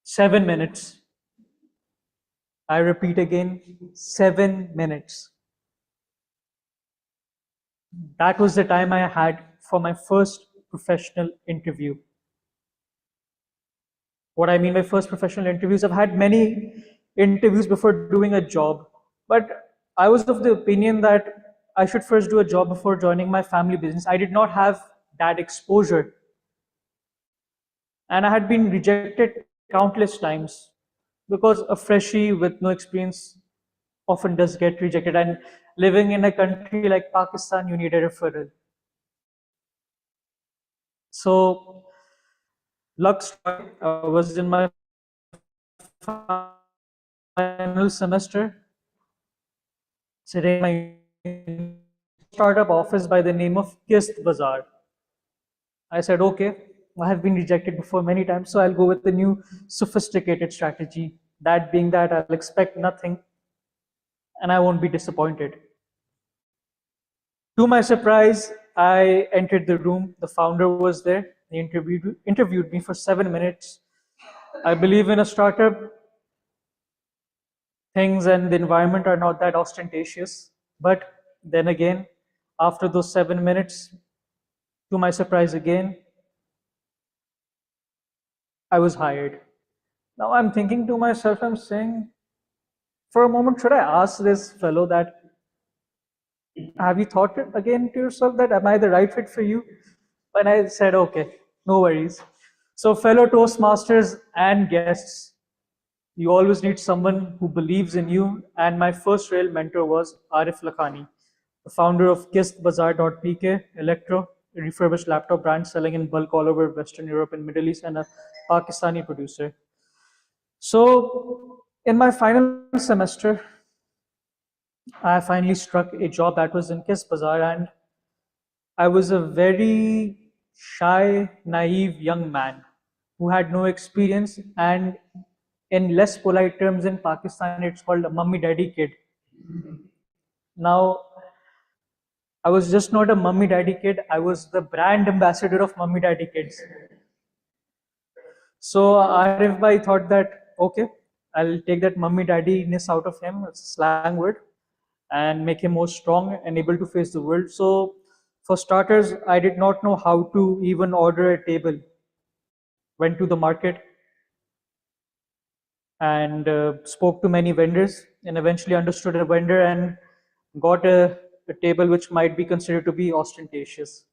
7 minutes. I repeat again, 7 minutes. That was the time I had for my first professional interview. What I mean by first professional interviews, I've had many interviews before doing a job, but I was of the opinion that I should first do a job before joining my family business. I did not have that exposure, and I had been rejected countless times because a freshie with no experience often does get rejected, and living in a country like Pakistan, you need a referral. So luck struck. I was in my final semester, sitting in my startup office by the name of Kist Bazaar. I said, okay, I have been rejected before many times, so I'll go with the new sophisticated strategy. That being that I'll expect nothing and I won't be disappointed. To my surprise, I entered the room. The founder was there. He interviewed me for 7 minutes. I believe in a startup, things and the environment are not that ostentatious. But then again, after those 7 minutes, to my surprise again, I was hired. Now I'm thinking to myself, I'm saying, for a moment, should I ask this fellow that, have you thought it again to yourself that am I the right fit for you? And I said, okay, no worries. So, fellow Toastmasters and guests, you always need someone who believes in you. And my first real mentor was Arif Lakhani, the founder of KistBazaar.pk, Electro, a refurbished laptop brand selling in bulk all over Western Europe and Middle East, and a Pakistani producer. So, in my final semester, I finally struck a job that was in Kist Bazaar, and I was a very shy, naive young man who had no experience, and in less polite terms in Pakistan, it's called a mummy daddy kid. Now, I was just not a mummy daddy kid, I was the brand ambassador of mummy daddy kids. So Arif Bhai thought that, okay, I'll take that mummy daddy-ness out of him, it's a slang word, and make him more strong and able to face the world. So for starters, I did not know how to even order a table. Went to the market and spoke to many vendors and eventually understood a vendor and got a table which might be considered to be ostentatious.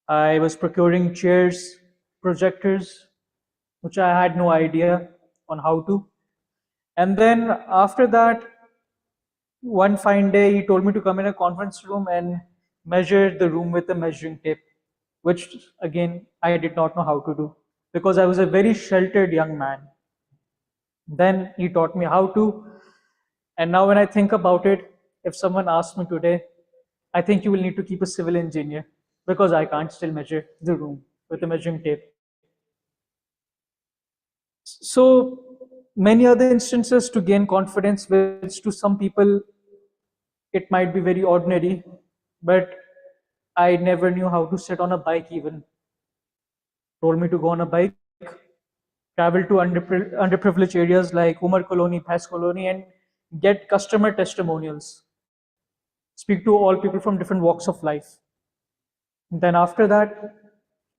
I was procuring chairs, projectors, which I had no idea on how to. And then after that, one fine day, he told me to come in a conference room and measure the room with a measuring tape, which again, I did not know how to do because I was a very sheltered young man. Then he taught me how to. And now, when I think about it, if someone asks me today, I think you will need to keep a civil engineer because I can't still measure the room with a measuring tape. So, many other instances to gain confidence, which to some people it might be very ordinary, but I never knew how to sit on a bike even. Told me to go on a bike, travel to underprivileged areas like Umar Colony, Bhais Colony, and get customer testimonials. Speak to all people from different walks of life. Then after that,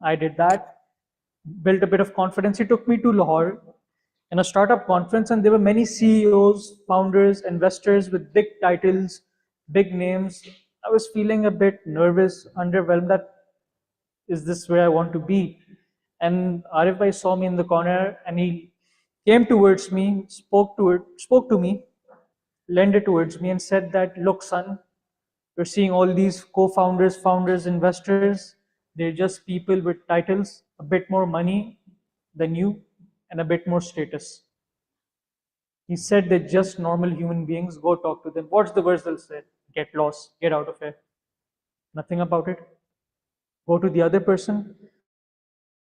I did that, built a bit of confidence. He took me to Lahore in a startup conference, and there were many CEOs, founders, investors with big titles, big names. I was feeling a bit nervous, underwhelmed that is this where I want to be? And Arif Bhai saw me in the corner and he came towards me, spoke to me, leaned it towards me and said that, look, son, you're seeing all these co-founders, founders, investors. They're just people with titles, a bit more money than you, and a bit more status. He said they're just normal human beings. Go talk to them. What's the verse they'll say? Get lost, get out of here. Nothing about it. Go to the other person.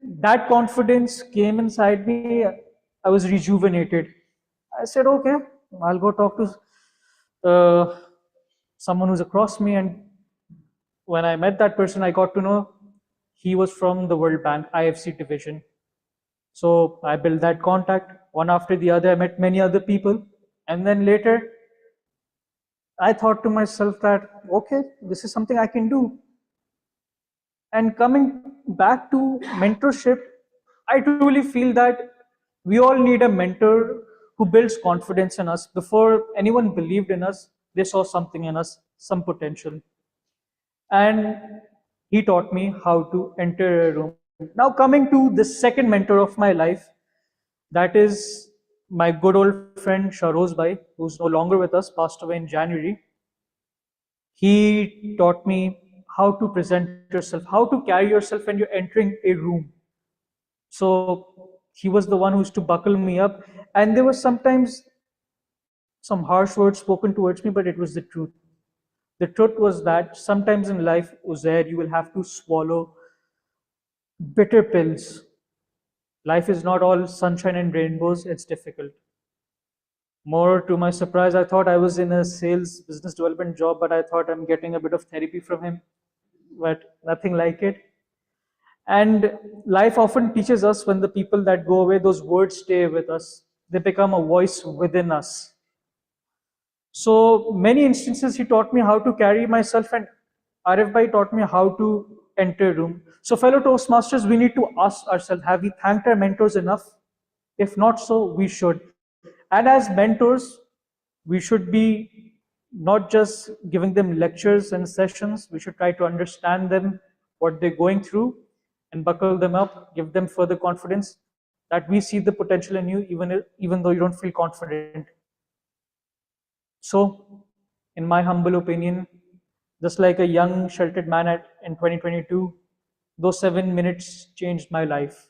That confidence came inside me. I was rejuvenated. I said, okay, I'll go talk to someone who's across me. And when I met that person, I got to know he was from the World Bank IFC division. So I built that contact. One after the other, I met many other people. And then later, I thought to myself that, okay, this is something I can do. And coming back to mentorship, I truly feel that we all need a mentor who builds confidence in us. Before anyone believed in us, they saw something in us, some potential. And he taught me how to enter a room. Now, coming to the second mentor of my life, that is my good old friend Sharoz Bhai, who's no longer with us, passed away in January. He taught me how to present yourself, how to carry yourself when you're entering a room. So he was the one who used to buckle me up. And there was sometimes some harsh words spoken towards me, but it was the truth. The truth was that sometimes in life, Uzair, you will have to swallow bitter pills. Life is not all sunshine and rainbows, it's difficult. More to my surprise, I thought I was in a sales business development job, but I thought I'm getting a bit of therapy from him, but nothing like it. And life often teaches us when the people that go away, those words stay with us. They become a voice within us. So many instances he taught me how to carry myself, and Arif Bhai taught me how to enter a room. So fellow Toastmasters, we need to ask ourselves, have we thanked our mentors enough? If not so, we should. And as mentors, we should be not just giving them lectures and sessions, we should try to understand them, what they're going through, and buckle them up, give them further confidence that we see the potential in you, even though you don't feel confident. So, in my humble opinion, just like a young sheltered man in 2022, those 7 minutes changed my life.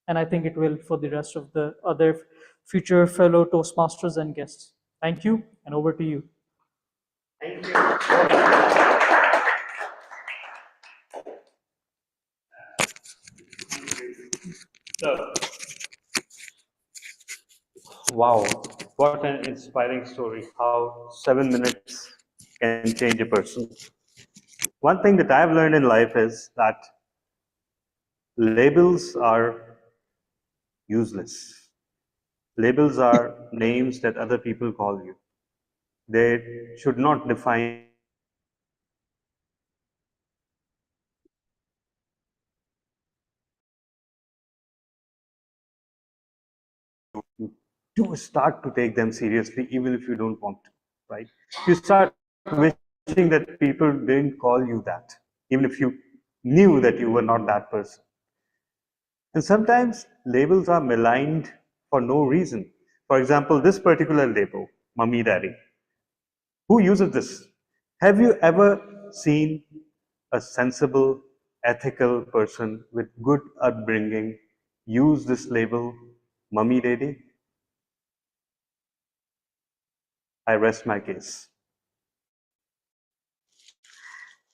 And I think it will for the rest of the other future fellow Toastmasters and guests. Thank you, and over to you. Thank you. So, wow, what an inspiring story, how 7 minutes can change a person. One thing that I've learned in life is that labels are useless. Labels are names that other people call you. They should not define you. Do start to take them seriously, even if you don't want to, right? You start wishing that people didn't call you that, even if you knew that you were not that person. And sometimes labels are maligned for no reason. For example, this particular label, Mummy Daddy. Who uses this? Have you ever seen a sensible, ethical person with good upbringing use this label, Mummy Daddy? I rest my case.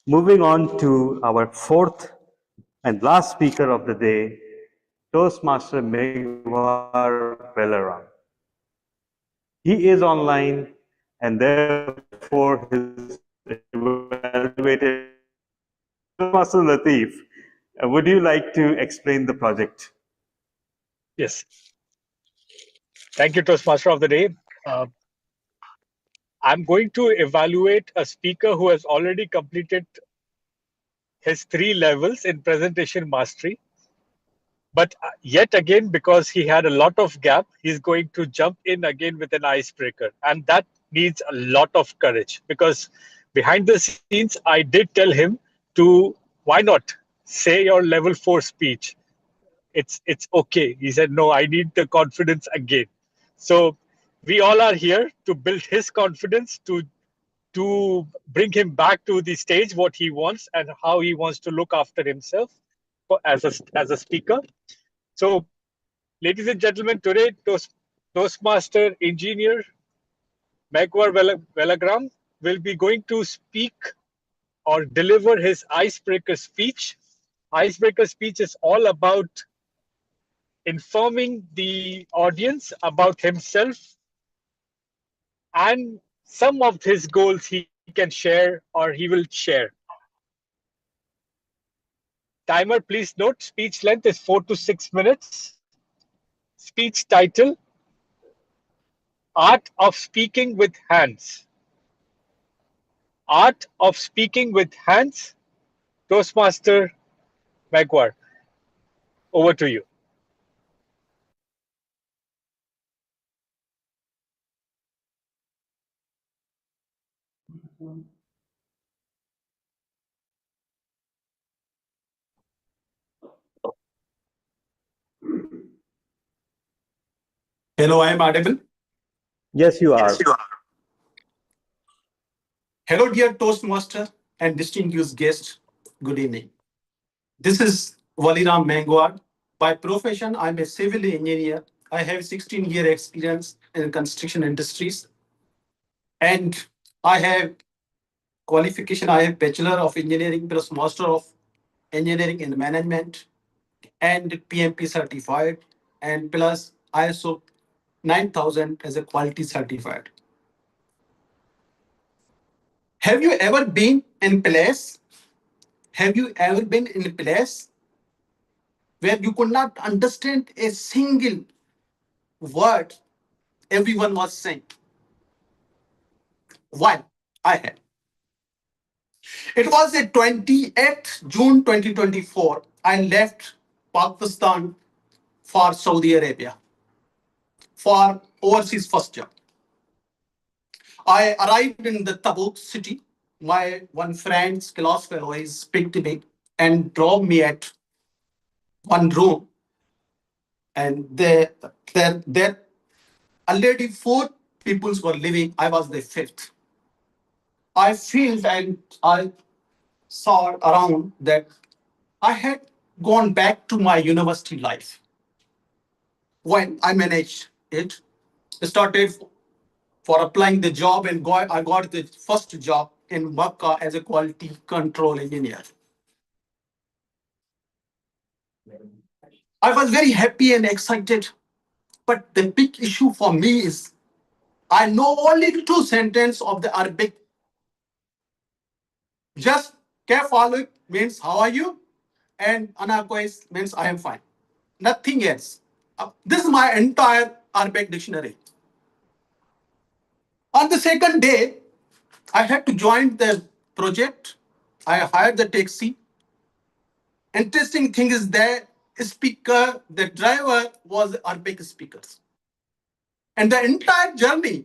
Moving on to our fourth and last speaker of the day, Toastmaster Megwar Velaram. He is online and therefore his evaluated. Toastmaster Latif, would you like to explain the project? Yes. Thank you, Toastmaster of the Day. Uh, I'm going to evaluate a speaker who has already completed his 3 levels in presentation mastery. But yet again, because he had a lot of gap, he's going to jump in again with an icebreaker. And that needs a lot of courage, because behind the scenes, I did tell him to, why not say your level 4 speech? It's okay. He said, no, I need the confidence again. So we all are here to build his confidence, to bring him back to the stage, what he wants and how he wants to look after himself as a speaker. So, ladies and gentlemen, today Toastmaster engineer Megwar Velagram will be going to speak or deliver his icebreaker speech. Icebreaker speech is all about informing the audience about himself and some of his goals he can share or he will share. Timer, please note, speech length is 4 to 6 minutes. Speech title, Art of Speaking with Hands. Art of Speaking with Hands, Toastmaster Megwar. Over to you. Hello, I am audible. Yes, you are. Hello, dear Toastmaster and distinguished guests. Good evening. This is Waliram Mangwar. By profession, I'm a civil engineer. I have 16-year experience in construction industries, and I have qualification. I have Bachelor of Engineering plus Master of Engineering in Management and PMP certified, and plus ISO 9000 as a quality certified. Have you ever been in place? Have you ever been in a place where you could not understand a single word everyone was saying? Why? I had. It was a 28th June 2024. I left Pakistan for Saudi Arabia for overseas first job. I arrived in the Tabuk city. My one friend's class fellow is picked me and drove me at one room, and there already four people were living. I was the fifth. I felt and I saw around that I had gone back to my university life. When I managed it, started for applying the job, and I got the first job in Makkah as a quality control engineer. I was very happy and excited, but the big issue for me is I know only two sentences of the Arabic. Just kefalik means how are you, and ana kois means I am fine. Nothing else. This is my entire Arabic dictionary. On the second day, I had to join the project. I hired the taxi. Interesting thing is that the driver was Arabic speakers. And the entire journey,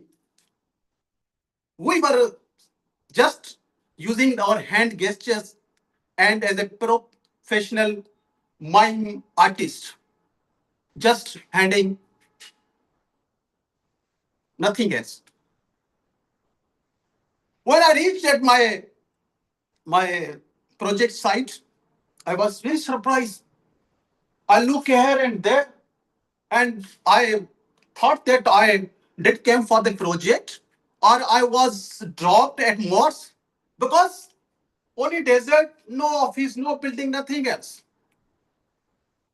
we were just using our hand gestures and as a professional mime artist, just handing nothing else. When I reached at my project site, I was very surprised. I look here and there, and I thought that I did came for the project, or I was dropped at Morse, because only desert, no office, no building, nothing else.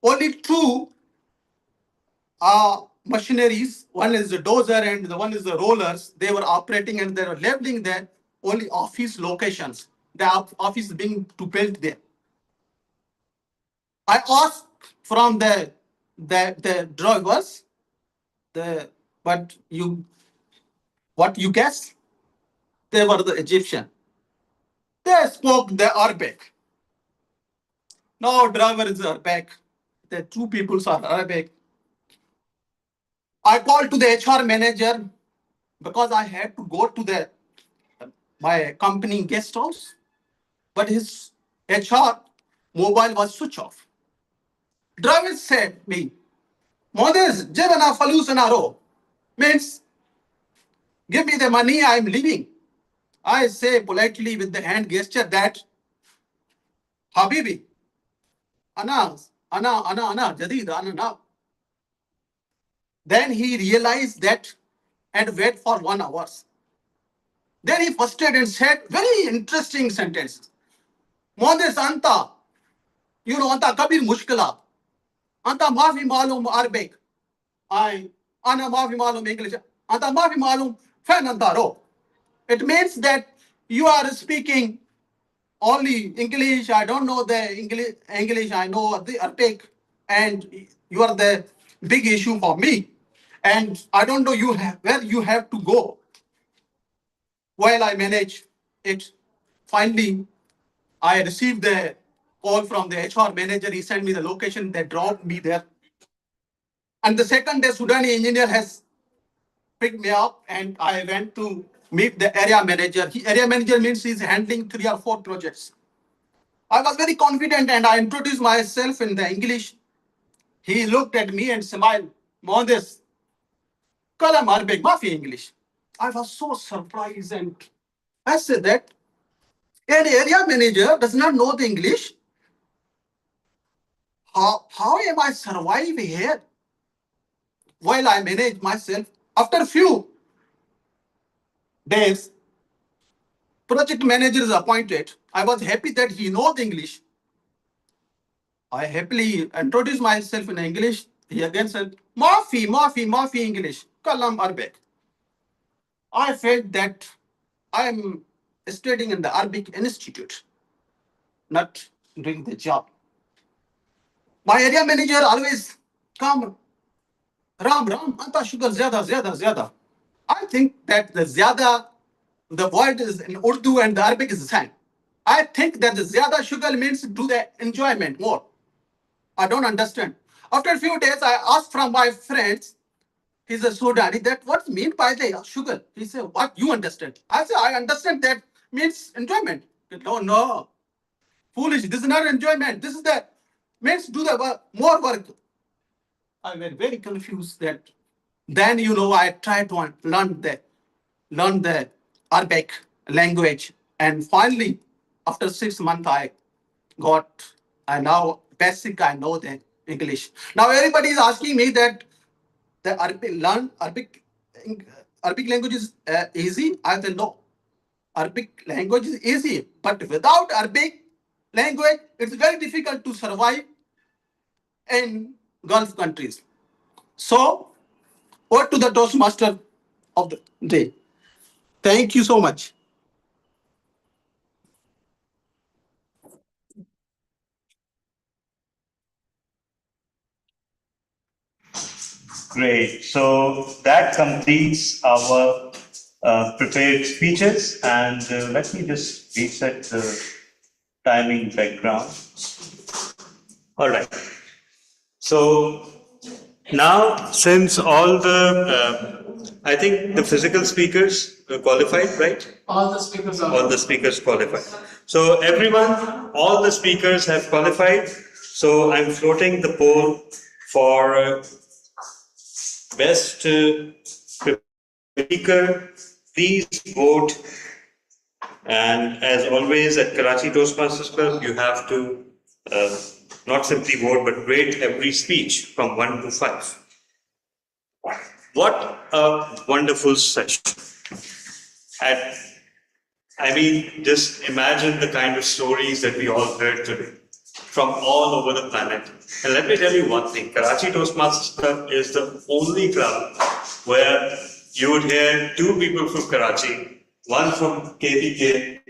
Only two machineries. One is the dozer and the one is the rollers. They were operating and they were labeling there only office locations. The office being to build there. I asked from the drivers, what you guess? They were the Egyptian. They spoke the Arabic. No driver is Arabic. The two people are Arabic. I called to the HR manager because I had to go to my company guest house, but his HR mobile was switched off. Driver said me, Modes, Jevana Falusanaro, means give me the money, I'm leaving. I say politely with the hand gesture that Habibi, Ana, Jadid, Ana now. Then he realized that and wait for 1 hour. Then he frustrated and said very interesting sentence. Modes Anta, you know, Anta Kabir Mushkila. Anta Mafi Malum Arabic. Ana Mafi Malum English. Anta Mafi Malum Fernandaro. It means that you are speaking only English. I don't know the English. I know the Arabic, and you are the big issue for me. And I don't know where you have to go. While I manage it, finally, I received the call from the HR manager. He sent me the location. They dropped me there. And the second day, Sudani engineer has picked me up, and I went to meet the area manager. Area manager means he's handling 3 or 4 projects. I was very confident, and I introduced myself in the English. He looked at me and smiled. Mohandas, kalam Arabic, mafi English. I was so surprised, and I said that an area manager does not know the English. How am I surviving here while I manage myself? After a few days, project manager is appointed. I was happy that he knows English. I happily introduced myself in English. He again said, Mafi English, Kalam Arabic. I felt that I am studying in the Arabic Institute, not doing the job. My area manager always come, Ram, anta sugar zyada. I think that the word is in Urdu and the Arabic is the same. I think that the zyada sugar means do the enjoyment more. I don't understand. After a few days, I asked from my friends, he's a Sudani, that what's mean by the sugar? He said, what you understand? I said, I understand that means enjoyment. He said, no. Foolish, this is not enjoyment. This is the means do the work, more work. I was very confused that then I tried to learn the Arabic language, and finally after 6 months I now basic I know the English. Now everybody is asking me that the Arabic language is easy. I said no. Arabic language is easy, but without Arabic language, it's very difficult to survive in Gulf countries. So, over to the Toastmaster of the day. Thank you so much. Great. So that completes our prepared speeches, and let me just reset the timing background. All right. So now, since all I think the physical speakers qualified, right? All the speakers are. All the speakers qualified. So everyone, all the speakers have qualified. So I'm floating the poll for best speaker. Please vote. And as always at Karachi Toastmasters Club, you have to not simply vote, but rate every speech from 1 to 5. What a wonderful session. I mean, just imagine the kind of stories that we all heard today from all over the planet. And let me tell you one thing, Karachi Toastmasters Club is the only club where you would hear 2 people from Karachi, one from KPK,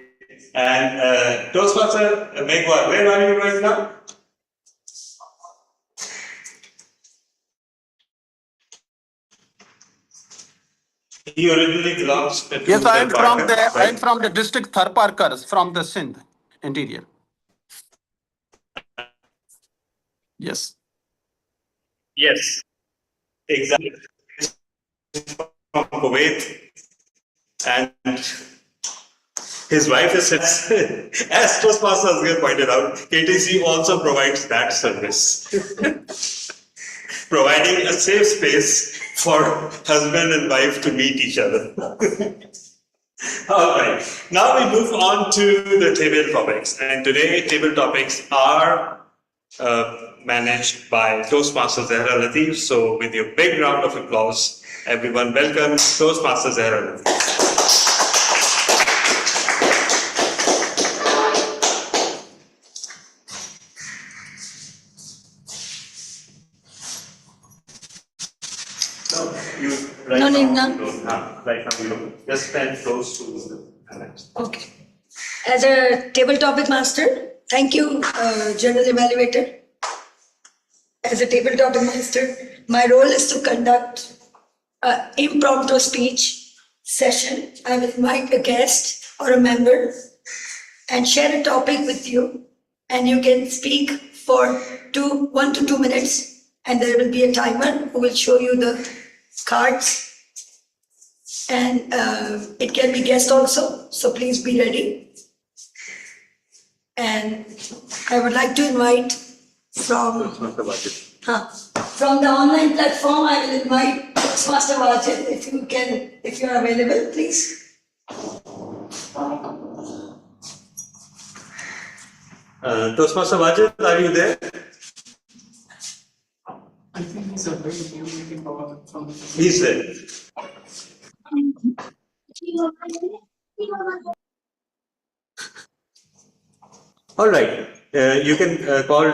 and Toastmaster Megwar, where are you right now? He originally belongs to Yes, I am from Parker, the right? I am from the district Tharparkar, from the Sindh interior. Yes. Yes, exactly. From Kuwait, and his wife is, as Toastmaster Asghar pointed out, KTC also provides that service, providing a safe space for husband and wife to meet each other. All right, now we move on to the table topics, and today table topics are managed by Toastmaster Zahra Latif. So with your big round of applause, everyone welcome Toastmaster Zahra Latif. Right now you don't. Just stand close to the Alex. Okay. As a table topic master, thank you, General Evaluator. As a table topic master, my role is to conduct an impromptu speech session. I will invite a guest or a member and share a topic with you and you can speak for 1 to 2 minutes, and there will be a timer who will show you the cards, and it can be guessed also, so please be ready. And I would like to invite from the online platform, I will invite Toastmaster Wajid, if you are available, please. Toastmaster Wajid, are you there? I think he's available. We can cover it from He's there. All right. You can call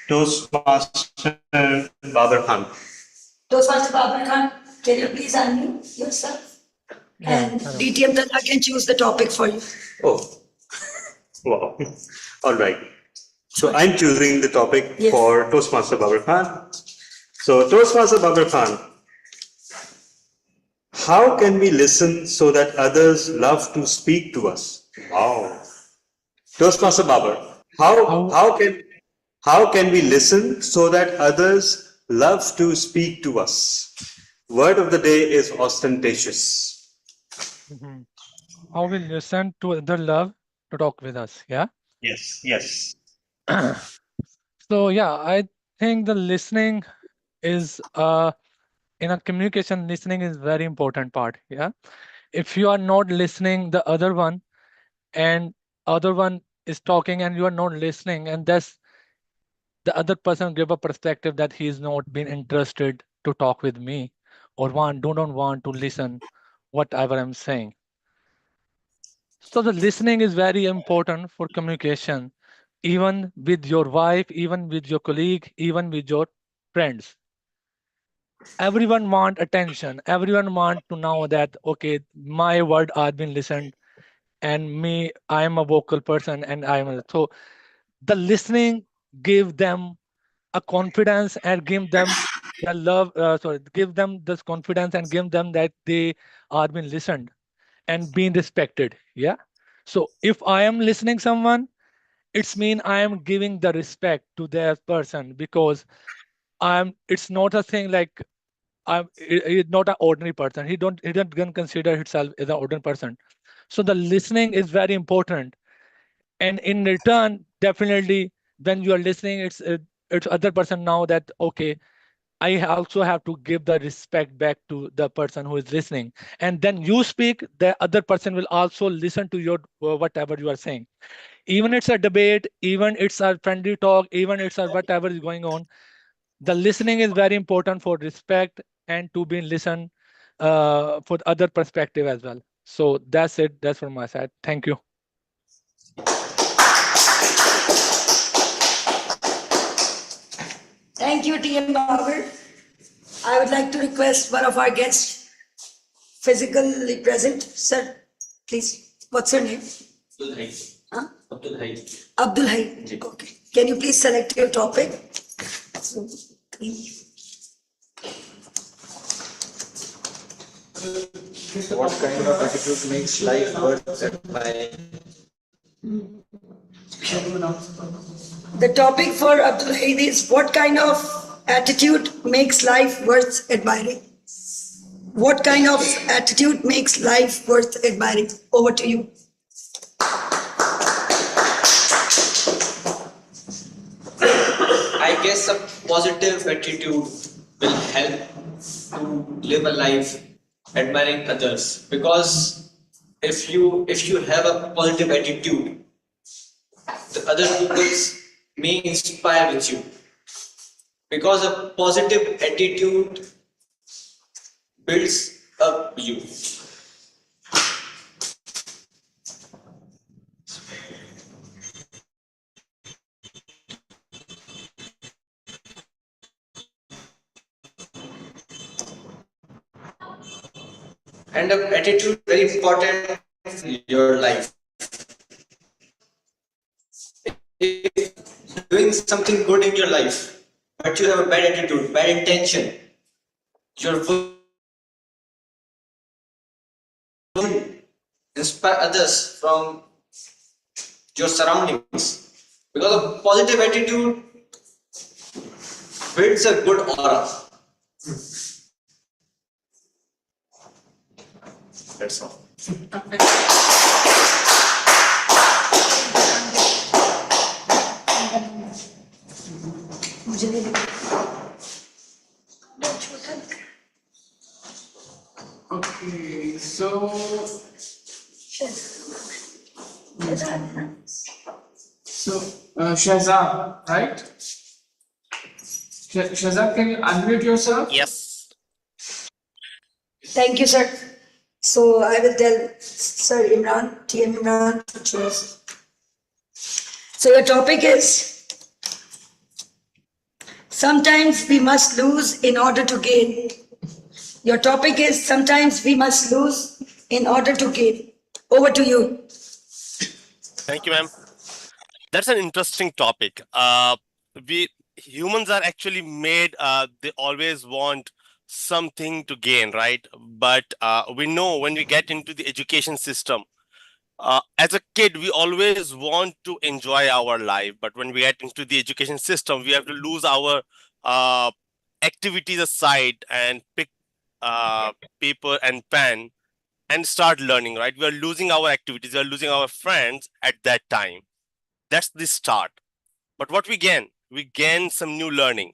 Toastmaster Babar Khan. Toastmaster Babar Khan, can you please unmute yourself? And DTM Tata can choose the topic for you. Oh, wow. All right. So I'm choosing the topic Yes. for Toastmaster Babar Khan. So Toastmaster Babar Khan, how can we listen so that others love to speak to us? Wow. Toastmaster Babar, how can we listen so that others love to speak to us? Word of the day is ostentatious. How we listen to other love to talk with us, yeah? Yes, yes. So yeah, I think the listening is in a communication, listening is very important part, yeah? If you are not listening the other one and other one is talking and you are not listening, and that's the other person give a perspective that he is not been interested to talk with me or don't want to listen whatever I'm saying. So the listening is very important for communication, even with your wife, even with your colleague, even with your friends. Everyone want attention. Everyone want to know that, okay, my word are been listened and me, I am a vocal person and so the listening give them a confidence and give them the love, give them this confidence and give them that they are being listened and being respected. Yeah. So if I am listening someone, it's mean I am giving the respect to that person because it's not a thing like he's not an ordinary person. He don't consider himself as an ordinary person. So the listening is very important. And in return, definitely when you are listening, it's other person now that, okay, I also have to give the respect back to the person who is listening. And then you speak, the other person will also listen to your whatever you are saying. Even it's a debate, even it's a friendly talk, even it's a whatever is going on. The listening is very important for respect and to be listened for other perspective as well. So that's it. That's from my side. Thank you. Thank you, TM Babar. I would like to request one of our guests physically present. Sir, please, what's your name? Abdul Hai. Huh? Abdul Hai. Abdul Hai. Okay. Can you please select your topic? What kind of attitude makes life worth admiring? The topic for Abdul Hai is what kind of attitude makes life worth admiring? What kind of attitude makes life worth admiring? Over to you. I guess a positive attitude will help to live a life admiring others, because if you have a positive attitude, the other people may inspire with you, because a positive attitude builds up you. And the attitude is very important in your life. If doing something good in your life, but you have a bad attitude, bad intention, you're inspire others from your surroundings, Because a positive attitude builds a good aura. That's all. Okay, so Shahzad, right? Shahzad, can you unmute yourself? Yes. Thank you, sir. So I will tell Sir Imran, TM Imran, to choose. So your topic is, sometimes we must lose in order to gain. Your topic is, sometimes we must lose in order to gain. Over to you. Thank you, ma'am. That's an interesting topic. We humans are actually made. They always want something to gain, right? But we know when we get into the education system, as a kid, we always want to enjoy our life. But when we get into the education system, we have to lose our uh, activities aside and pick paper and pen and start learning, right? We are losing our activities, we are losing our friends at that time. That's the start. But what we gain? We gain some new learning.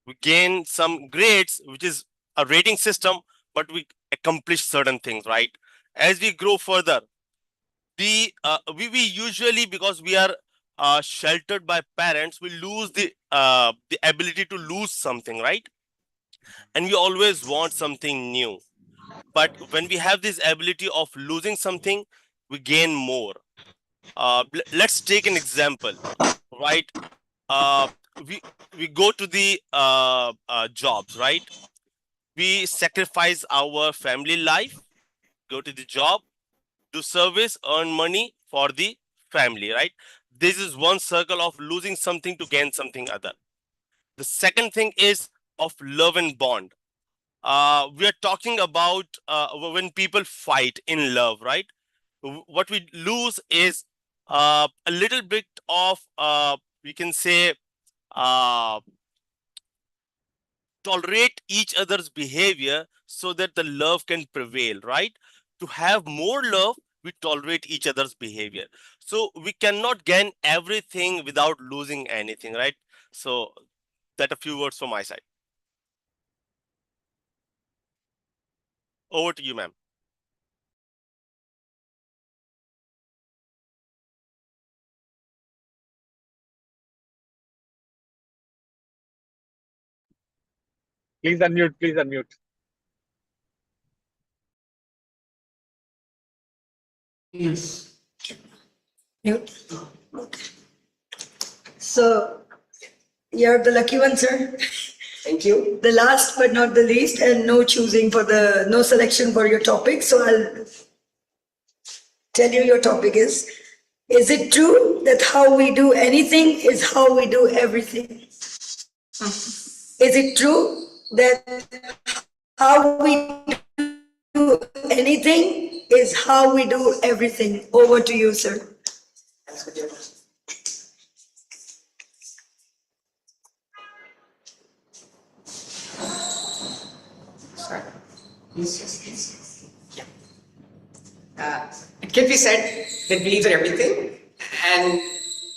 We gain some grades, which is a rating system, but we accomplish certain things, right? As we grow further, we usually, because we are sheltered by parents, we lose the ability to lose something, right? And we always want something new. But when we have this ability of losing something, we gain more. Let's take an example, right? uh, we we go to the jobs, right? We sacrifice our family life, go to the job, do service, earn money for the family, right? This is one circle of losing something to gain something other. The second thing is of love and bond. We are talking about when people fight in love, right? What we lose is a little bit of we can say uh, tolerate each other's behavior so that the love can prevail, right? To have more love, we tolerate each other's behavior. So we cannot gain everything without losing anything, right? So that a few words from my side. Over to you, ma'am. Please unmute. Please unmute. Yes. Mute. So you're the lucky one, sir. Thank you. The last but not the least, and no selection for your topic. So I'll tell you your topic is it true that how we do anything is how we do everything? Is it true that how we do anything is how we do everything? Over to you, sir. Sorry. Yes. Yeah. It can be said that beliefs are everything, and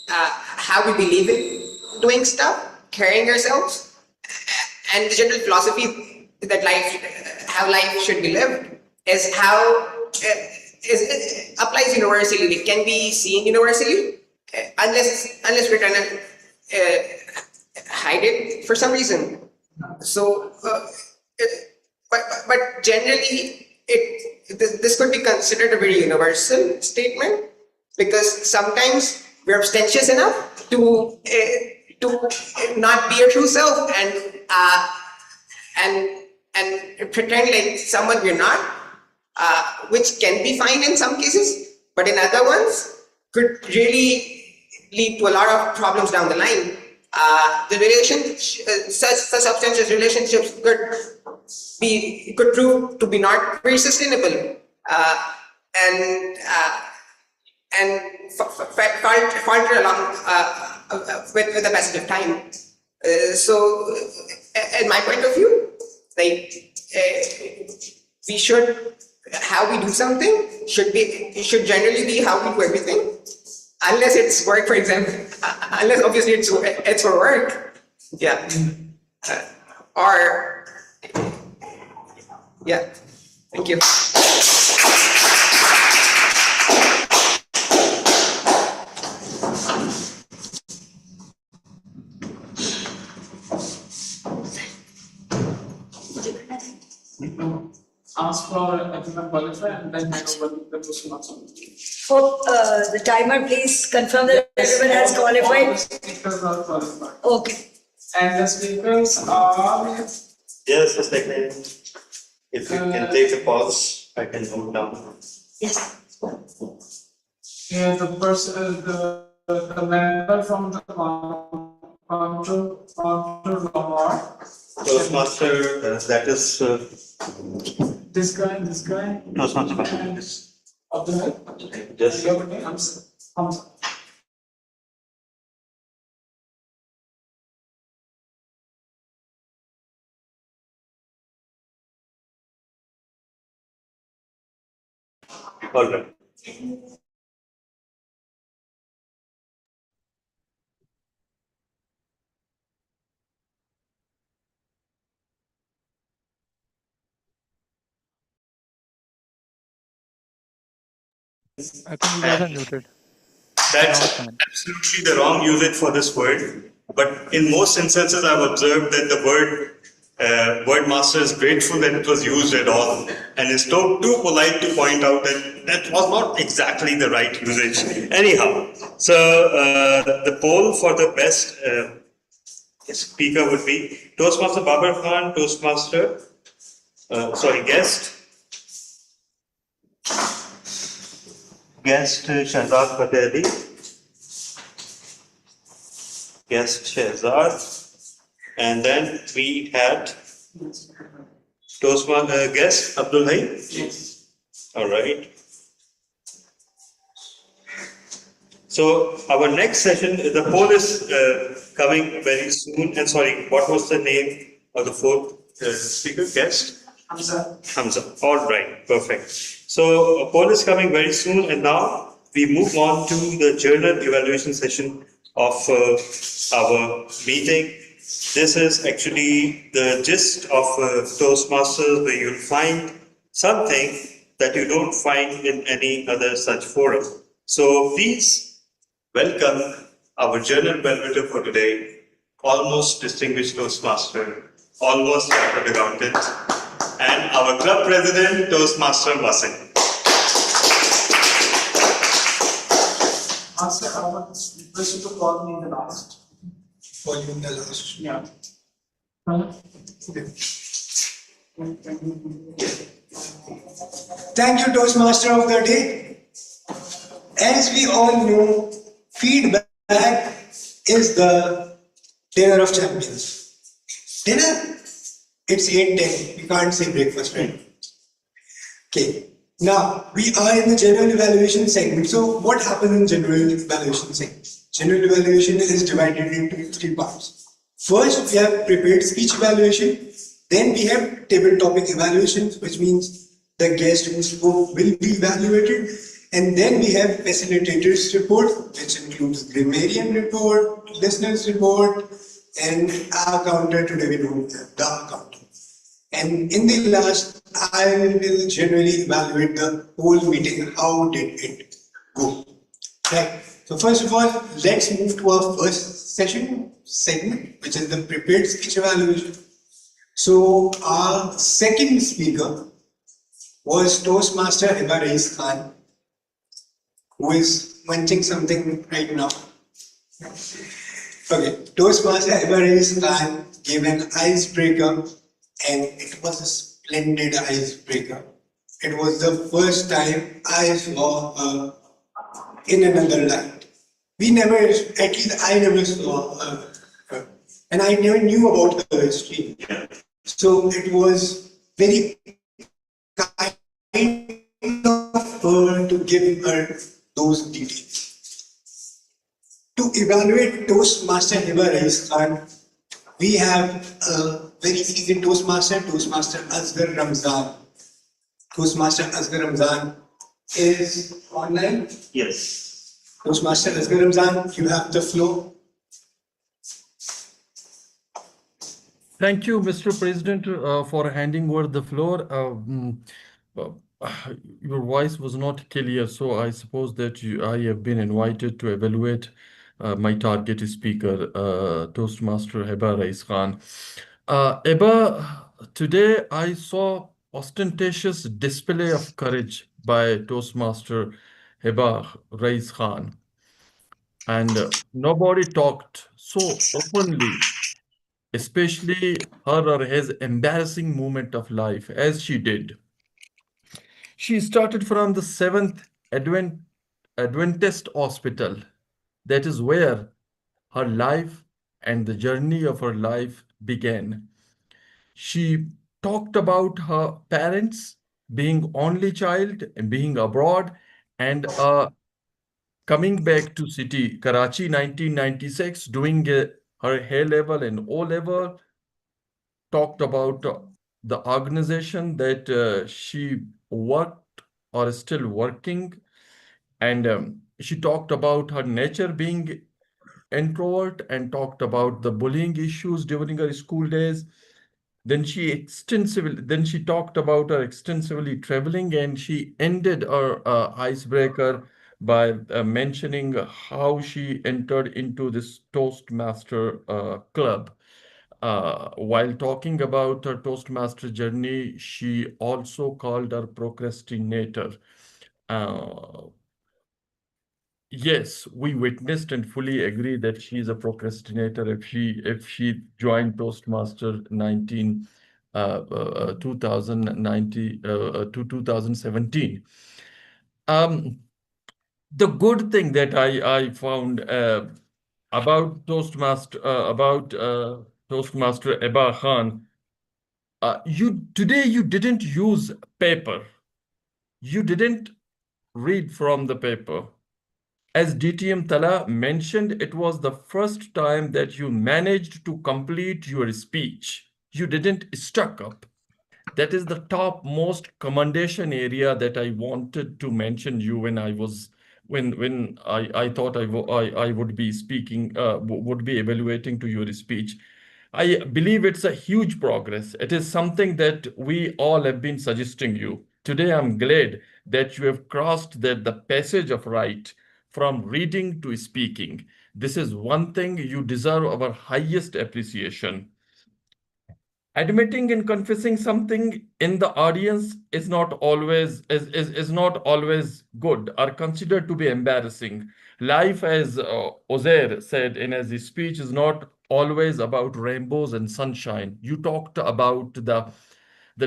how we believe in doing stuff, carrying ourselves, and the general philosophy that how life should be lived is applies universally. It can be seen universally, unless we're trying to hide it for some reason. So, but generally, this could be considered a very universal statement, because sometimes we're abstentious enough to not be our true self and pretend like someone we're not, which can be fine in some cases, but in other ones could really lead to a lot of problems down the line. Such substantial relationships could prove to be not very sustainable, and and falter along with the passage of time. So, in my point of view, like we should, how we do something should generally be how we do everything, unless it's work, for example. Unless obviously it's for work, yeah, or yeah. Thank you. Ask for everyone qualify and then hand over the question answer. For the timer, please confirm that everyone has All the qualified. speakers are qualified. Okay. And the speakers are. Yes, a second. If you can take a pause, I can note down. Yes. Yeah, the person, the member from the control Toastmaster, that is. This guy. Toastmaster. And Abdul. Just. Hamza. All right. I think you guys are muted. That's Now it's fine. absolutely the wrong usage for this word. But in most instances, I've observed that the word master is grateful that it was used at all, and is too polite to point out that that was not exactly the right usage. Anyhow, so the poll for the best speaker would be Toastmaster Babar Khan, Toastmaster, guest Shahzad Fateh Ali, guest Shahzad, and then we had Toastmaster guest Abdul Hai. Yes. All right. So our next session, the poll is coming very soon. And sorry, what was the name of the fourth speaker guest? Hamza. All right, perfect. So a poll is coming very soon, and now we move on to the journal evaluation session of our meeting. This is actually the gist of Toastmasters, where you'll find something that you don't find in any other such forum. So please welcome our journal evaluator for today, almost distinguished Toastmaster, almost chartered accountant, and our club president, Toastmaster Wasim. Answer, I want request you to call me in the last. Call you in the last. Yeah. Thank you, Toastmaster of the day. As we all know, feedback is the dinner of champions. Dinner? It's 8:10. We can't say breakfast, right? Okay. Now, we are in the general evaluation segment. So, what happens in general evaluation segment? General evaluation is divided into 3 parts. First, we have prepared speech evaluation. Then we have table topic evaluations, which means the guest who spoke will be evaluated. And then we have facilitators report, which includes grammarian report, listeners report, and our counter. Today we don't have the counter. And in the last, I will generally evaluate the whole meeting. How did it go? Right. So first of all, let's move to our first segment, which is the prepared speech evaluation. So our second speaker was Toastmaster Hiba Rais Khan, who is munching something right now. Okay, Toastmaster Hiba Rais Khan gave an icebreaker, and it was a splendid icebreaker. It was the first time I saw her in another light. We never, at least I never saw her, and I never knew about her history. So it was very kind of her to give her those details. To evaluate Toastmaster Hiba Rais Khan, we have a very seasoned Toastmaster, Toastmaster Asghar Ramzan. Toastmaster Asghar Ramzan is online. Yes. Toastmaster Asghar Ramzan, you have the floor. Thank you, Mr. President, for handing over the floor. Uh, your voice was not clear, so I suppose that I have been invited to evaluate my target speaker, Toastmaster Heba Rais Khan. Heba, today I saw ostentatious display of courage by Toastmaster Heba Rais Khan, and nobody talked so openly, especially her or his embarrassing moment of life as she did. She started from the Seventh Adventist Hospital. That is where her life and the journey of her life began. She talked about her parents being only child and being abroad and coming back to city, Karachi, 1996, doing her A level and O level, talked about the organization that she worked or is still working, and she talked about her nature being introvert and talked about the bullying issues during her school days. Then she talked about her extensively traveling, and she ended her icebreaker by mentioning how she entered into this Toastmaster club. While talking about her Toastmaster journey, she also called her procrastinator. Uh, yes, we witnessed and fully agree that she is a procrastinator if she joined Toastmaster 2090 to 2017. Um, the good thing that I found about Toastmaster Eba Khan, you didn't use paper. You didn't read from the paper. As DTM Tala mentioned, it was the first time that you managed to complete your speech. You didn't stuck up. That is the top most commendation area that I wanted to mention you when I thought I would be speaking would be evaluating to your speech. I believe it's a huge progress. It is something that we all have been suggesting you. Today, I'm glad that you have crossed the passage of right from reading to speaking. This is one thing you deserve our highest appreciation. Admitting and confessing something in the audience is not always good or considered to be embarrassing. Life, as Ozair said in his speech, is not always about rainbows and sunshine. You talked about the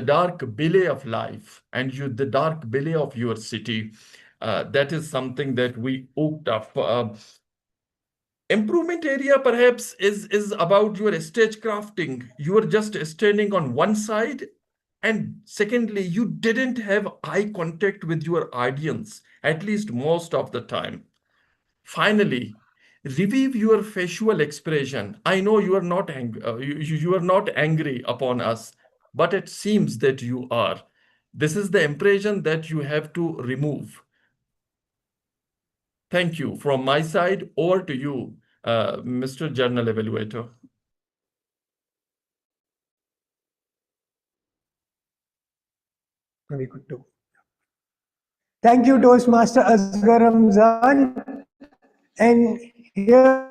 dark belly of life and the dark belly of your city. That is something that we oaked up. Improvement area perhaps is about your stage crafting. You are just standing on one side, and secondly, you didn't have eye contact with your audience, at least most of the time. Finally, revive your facial expression. I know you are not you are not angry upon us, but it seems that you are. This is the impression that you have to remove. Thank you. From my side, over to you, Mr. Journal Evaluator. Very good too. Thank you, Toastmaster Asghar Ramzan. And here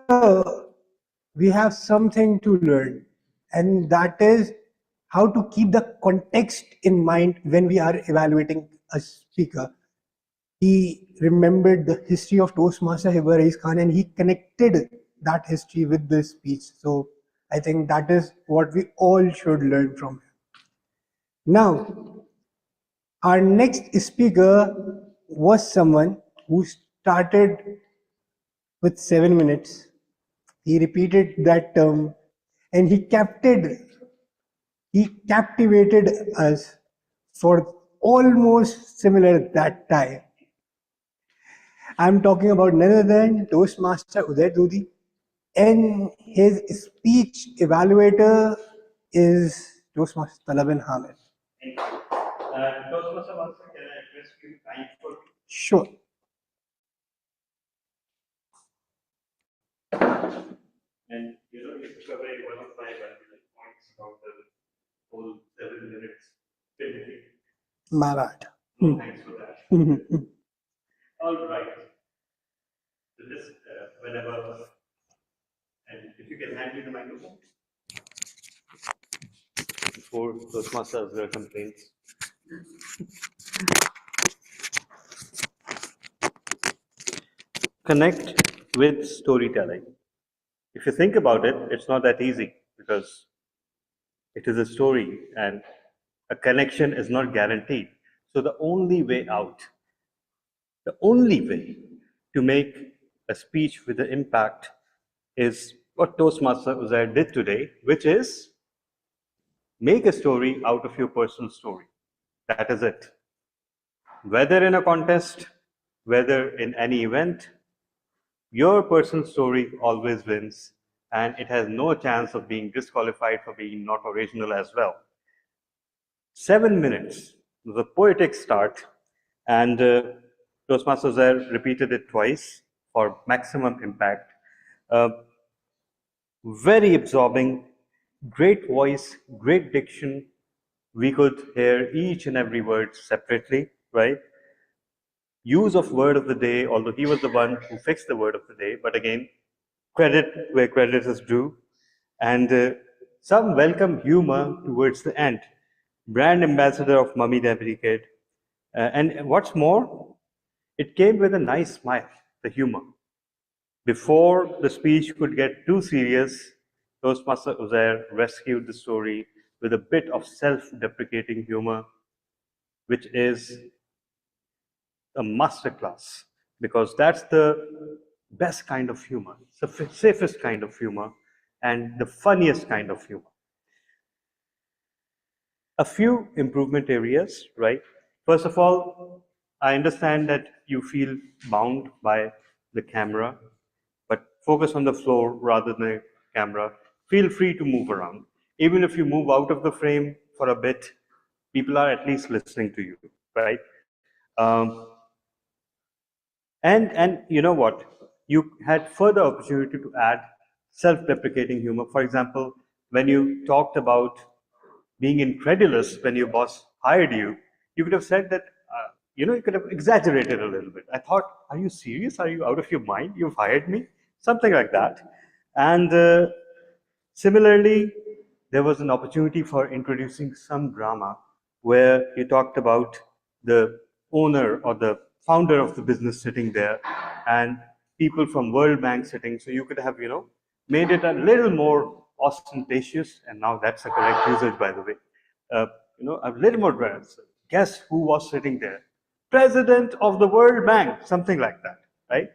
we have something to learn, and that is how to keep the context in mind when we are evaluating a speaker. He remembered the history of Toastmaster Hiba Rais Khan and he connected that history with this speech. So I think that is what we all should learn from him. Now, our next speaker was someone who started with 7 minutes. He repeated that term and he captivated us for almost similar that time. I'm talking about none other than Toastmaster Uday Dudi, and his speech evaluator is Toastmaster Talabin Hamid. Thank you. Toastmaster, once can I request you time for Sure. and you took away one of my valuable points about the whole 7 minutes filming. My bad. No, thanks for that. All right. So this, whenever, and if you can hand me the microphone. Before Toastmasters there are complaints. Connect with storytelling. If you think about it, it's not that easy because it is a story and a connection is not guaranteed. So the only way out, the only way to make a speech with an impact is what Toastmaster Uzair did today, which is make a story out of your personal story. That is it. Whether in a contest, whether in any event, your personal story always wins, and it has no chance of being disqualified for being not original as well. 7 minutes was a poetic start, and Toastmasters there repeated it twice for maximum impact. Very absorbing, great voice, great diction. We could hear each and every word separately, right? Use of word of the day, although he was the one who fixed the word of the day, but again, credit where credit is due, and some welcome humor towards the end. Brand ambassador of Mummy Deputy Kid. And what's more, it came with a nice smile, the humor. Before the speech could get too serious, Toastmaster Uzair rescued the story with a bit of self-deprecating humor, which is a masterclass, because that's the best kind of humor, the safest kind of humor, and the funniest kind of humor. A few improvement areas, right? First of all, I understand that you feel bound by the camera, but focus on the floor rather than the camera. Feel free to move around. Even if you move out of the frame for a bit, people are at least listening to you, right? And you know what? You had further opportunity to add self-deprecating humor. For example, when you talked about being incredulous when your boss hired you, you could have said that, you could have exaggerated a little bit. I thought, are you serious? Are you out of your mind? You've hired me? Something like that. And similarly, there was an opportunity for introducing some drama where you talked about the owner or the founder of the business sitting there and people from World Bank sitting. So you could have, made it a little more ostentatious, and now that's a correct usage, by the way. A little more grand. Guess who was sitting there? President of the World Bank, something like that, right?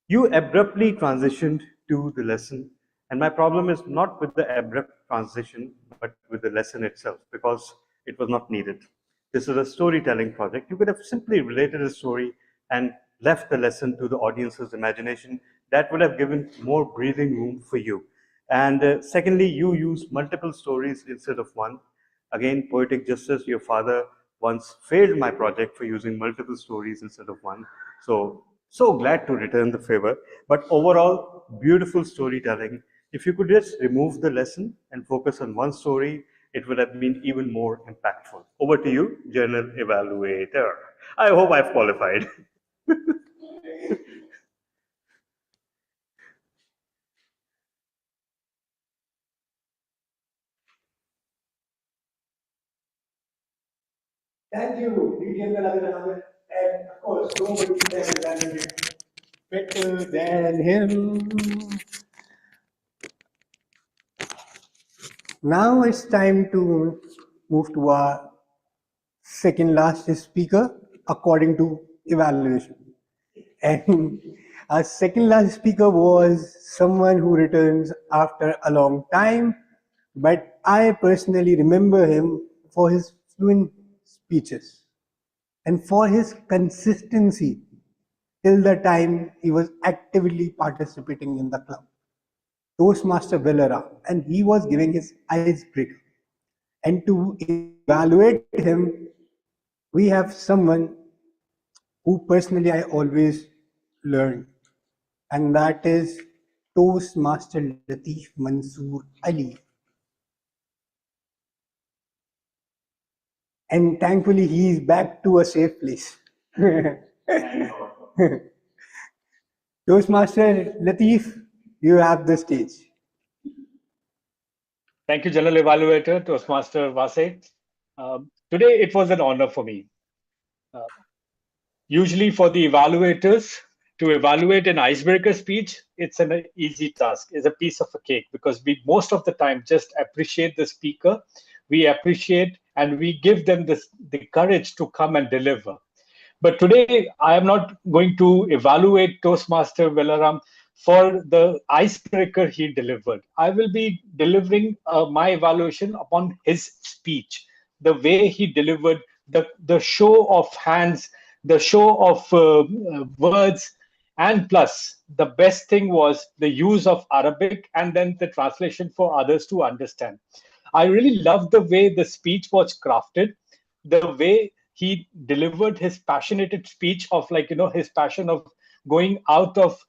You abruptly transitioned to the lesson, and my problem is not with the abrupt transition, but with the lesson itself, because it was not needed. This is a storytelling project. You could have simply related a story and left the lesson to the audience's imagination. That would have given more breathing room for you. And secondly, you use multiple stories instead of one. Again, poetic justice, your father once failed my project for using multiple stories instead of one. So glad to return the favor. But overall, beautiful storytelling. If you could just remove the lesson and focus on one story, it would have been even more impactful. Over to you, General Evaluator. I hope I've qualified. Thank you, DTM Kalabir, and of course, nobody can evaluate better than him. Now it's time to move to our second last speaker according to evaluation. And our second last speaker was someone who returns after a long time, but I personally remember him for his fluent speeches. and for his consistency till the time he was actively participating in the club. Toastmaster Villara, and he was giving his icebreaker. And to evaluate him, we have someone who personally I always learn, and that is Toastmaster Latif Mansoor Ali. And thankfully, he is back to a safe place. Toastmaster Latif, you have the stage. Thank you, General Evaluator, Toastmaster Vase. Today, it was an honor for me. Usually for the evaluators, to evaluate an icebreaker speech, it's an easy task. It's a piece of a cake because we most of the time just appreciate the speaker. We appreciate and we give them the courage to come and deliver. But today, I am not going to evaluate Toastmaster Velaram for the icebreaker he delivered. I will be delivering my evaluation upon his speech, the way he delivered, the show of hands, the show of words, and plus, the best thing was the use of Arabic and then the translation for others to understand. I really loved the way the speech was crafted, the way he delivered his passionate speech of his passion of going out of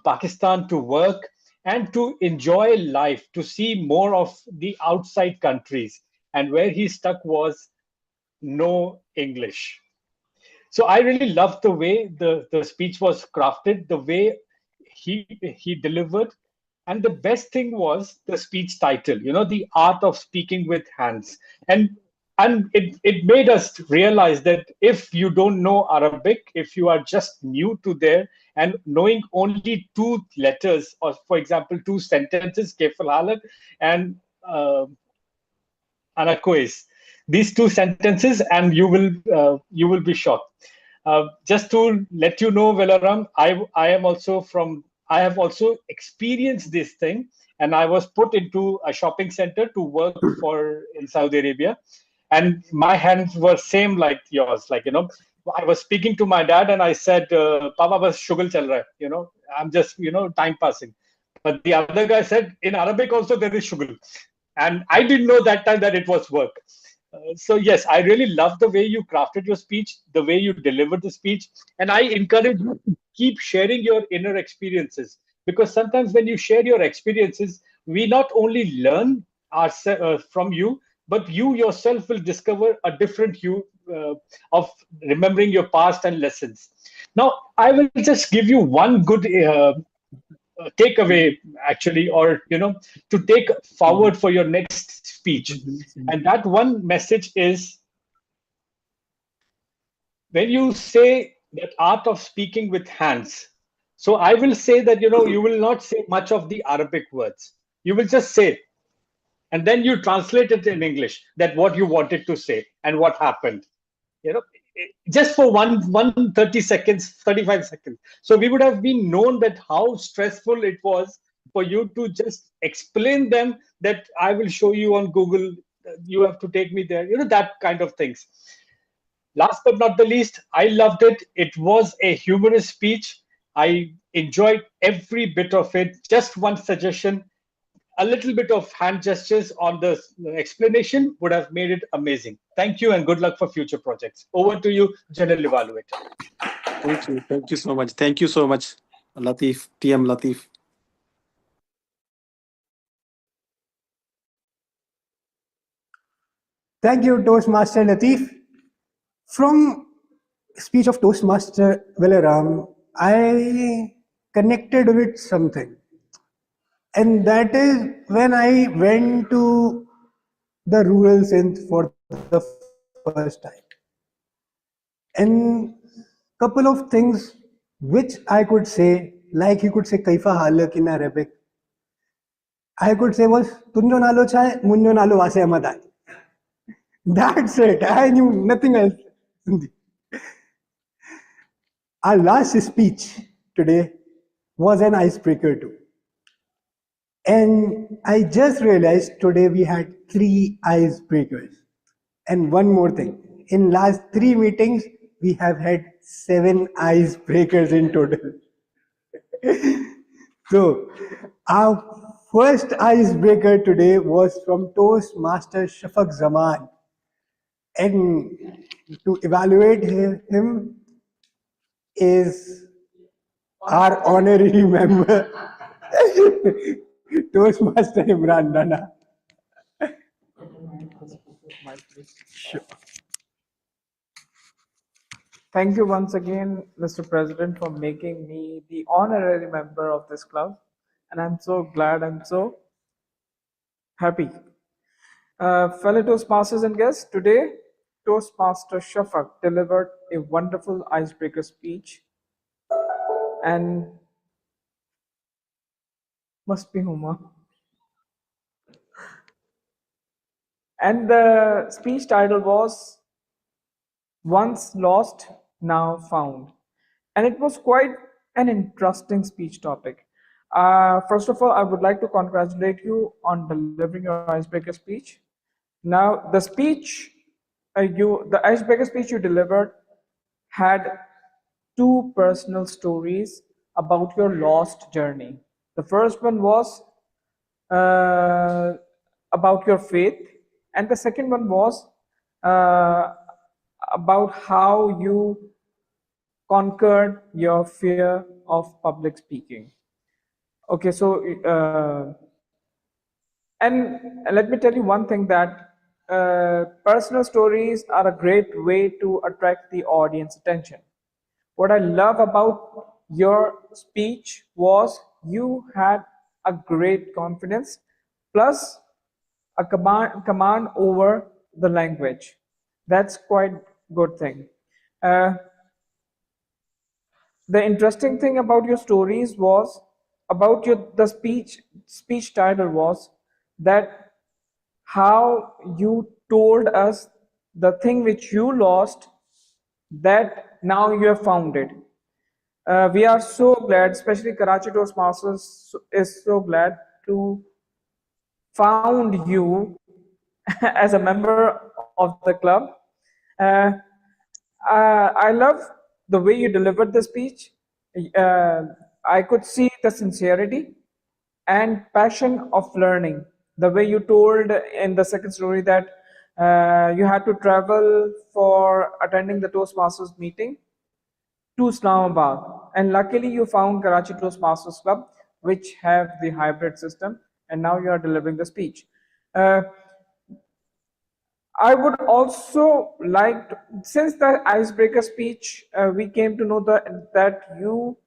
Pakistan to work and to enjoy life, to see more of the outside countries. And where he stuck was no English. So I really loved the way the speech was crafted, the way he delivered. And the best thing was the speech title, the art of speaking with hands. And it made us realize that if you don't know Arabic, if you are just new to there and knowing only two letters, or for example, two sentences, Kefal Halat and Anakois, these two sentences, and you will be shocked. Just to let you know, Velaram, I have also experienced this thing, and I was put into a shopping center to work for in Saudi Arabia, and my hands were same like yours. I was speaking to my dad, and I said, "Papa, bas shugal chal raha hai." I'm just time passing. But the other guy said, in Arabic also there is shugal, and I didn't know that time that it was work. So yes, I really love the way you crafted your speech, the way you delivered the speech, and I encourage you to keep sharing your inner experiences, because sometimes when you share your experiences, we not only learn from you, but you yourself will discover a different you of remembering your past and lessons. Now, I will just give you one good takeaway, actually, or to take forward for your next speech, and that one message is, when you say that art of speaking with hands, so I will say that you will not say much of the Arabic words, you will just say it, and then you translate it in English, that what you wanted to say and what happened, just for one 30 seconds, 35 seconds. So we would have been known that how stressful it was for you to just explain them, that I will show you on Google, you have to take me there, that kind of things. Last but not the least, I loved it. It was a humorous speech. I enjoyed every bit of it. Just one suggestion, a little bit of hand gestures on the explanation would have made it amazing. Thank you and good luck for future projects. Over to you, General Evaluator. Thank you. Thank you so much. Thank you so much, Latif, TM Latif. Thank you, Toastmaster Latif. From speech of Toastmaster Velaram, I connected with something. And that is when I went to the rural Sindh for the first time. And couple of things which I could say, like you could say Kaifa Halak in Arabic. I could say was Tunjo Nalo Chai, Munjo Nalo Vase Amadai. That's it. I knew nothing else. Our last speech today was an icebreaker too. And I just realized today we had 3 icebreakers. And one more thing. In last 3 meetings, we have had 7 icebreakers in total. So, our first icebreaker today was from Toastmaster Shafaq Zaman. And to evaluate him is our honorary member, Toastmaster Imran Rana. Sure. Thank you once again, Mr. President, for making me the honorary member of this club. And I'm so glad, I'm so happy. Fellow Toastmasters and guests, today Toastmaster Shafaq delivered a wonderful icebreaker speech, and must be Huma. And the speech title was Once Lost, Now Found. And it was quite an interesting speech topic. First of all, I would like to congratulate you on delivering your icebreaker speech. Now, the speech, the icebreaker speech you delivered had 2 personal stories about your lost journey. The first one was uh, about your faith, and the second one was uh, about how you conquered your fear of public speaking. Okay, so and let me tell you one thing, that personal stories are a great way to attract the audience attention. What I love about your speech was you had a great confidence plus a command over the language. That's quite good thing. Uh, the interesting thing about your stories was about the speech title was that how you told us the thing which you lost, that now you have found it. We are so glad, especially Karachi Toastmasters is so glad to found you as a member of the club. Uh, I love the way you delivered the speech. Uh, I could see the sincerity and passion of learning. The way you told in the second story that you had to travel for attending the Toastmasters meeting to Islamabad, and luckily you found Karachi Toastmasters Club, which have the hybrid system, and now you are delivering the speech. Uh, I would also like, since the icebreaker speech, we came to know that you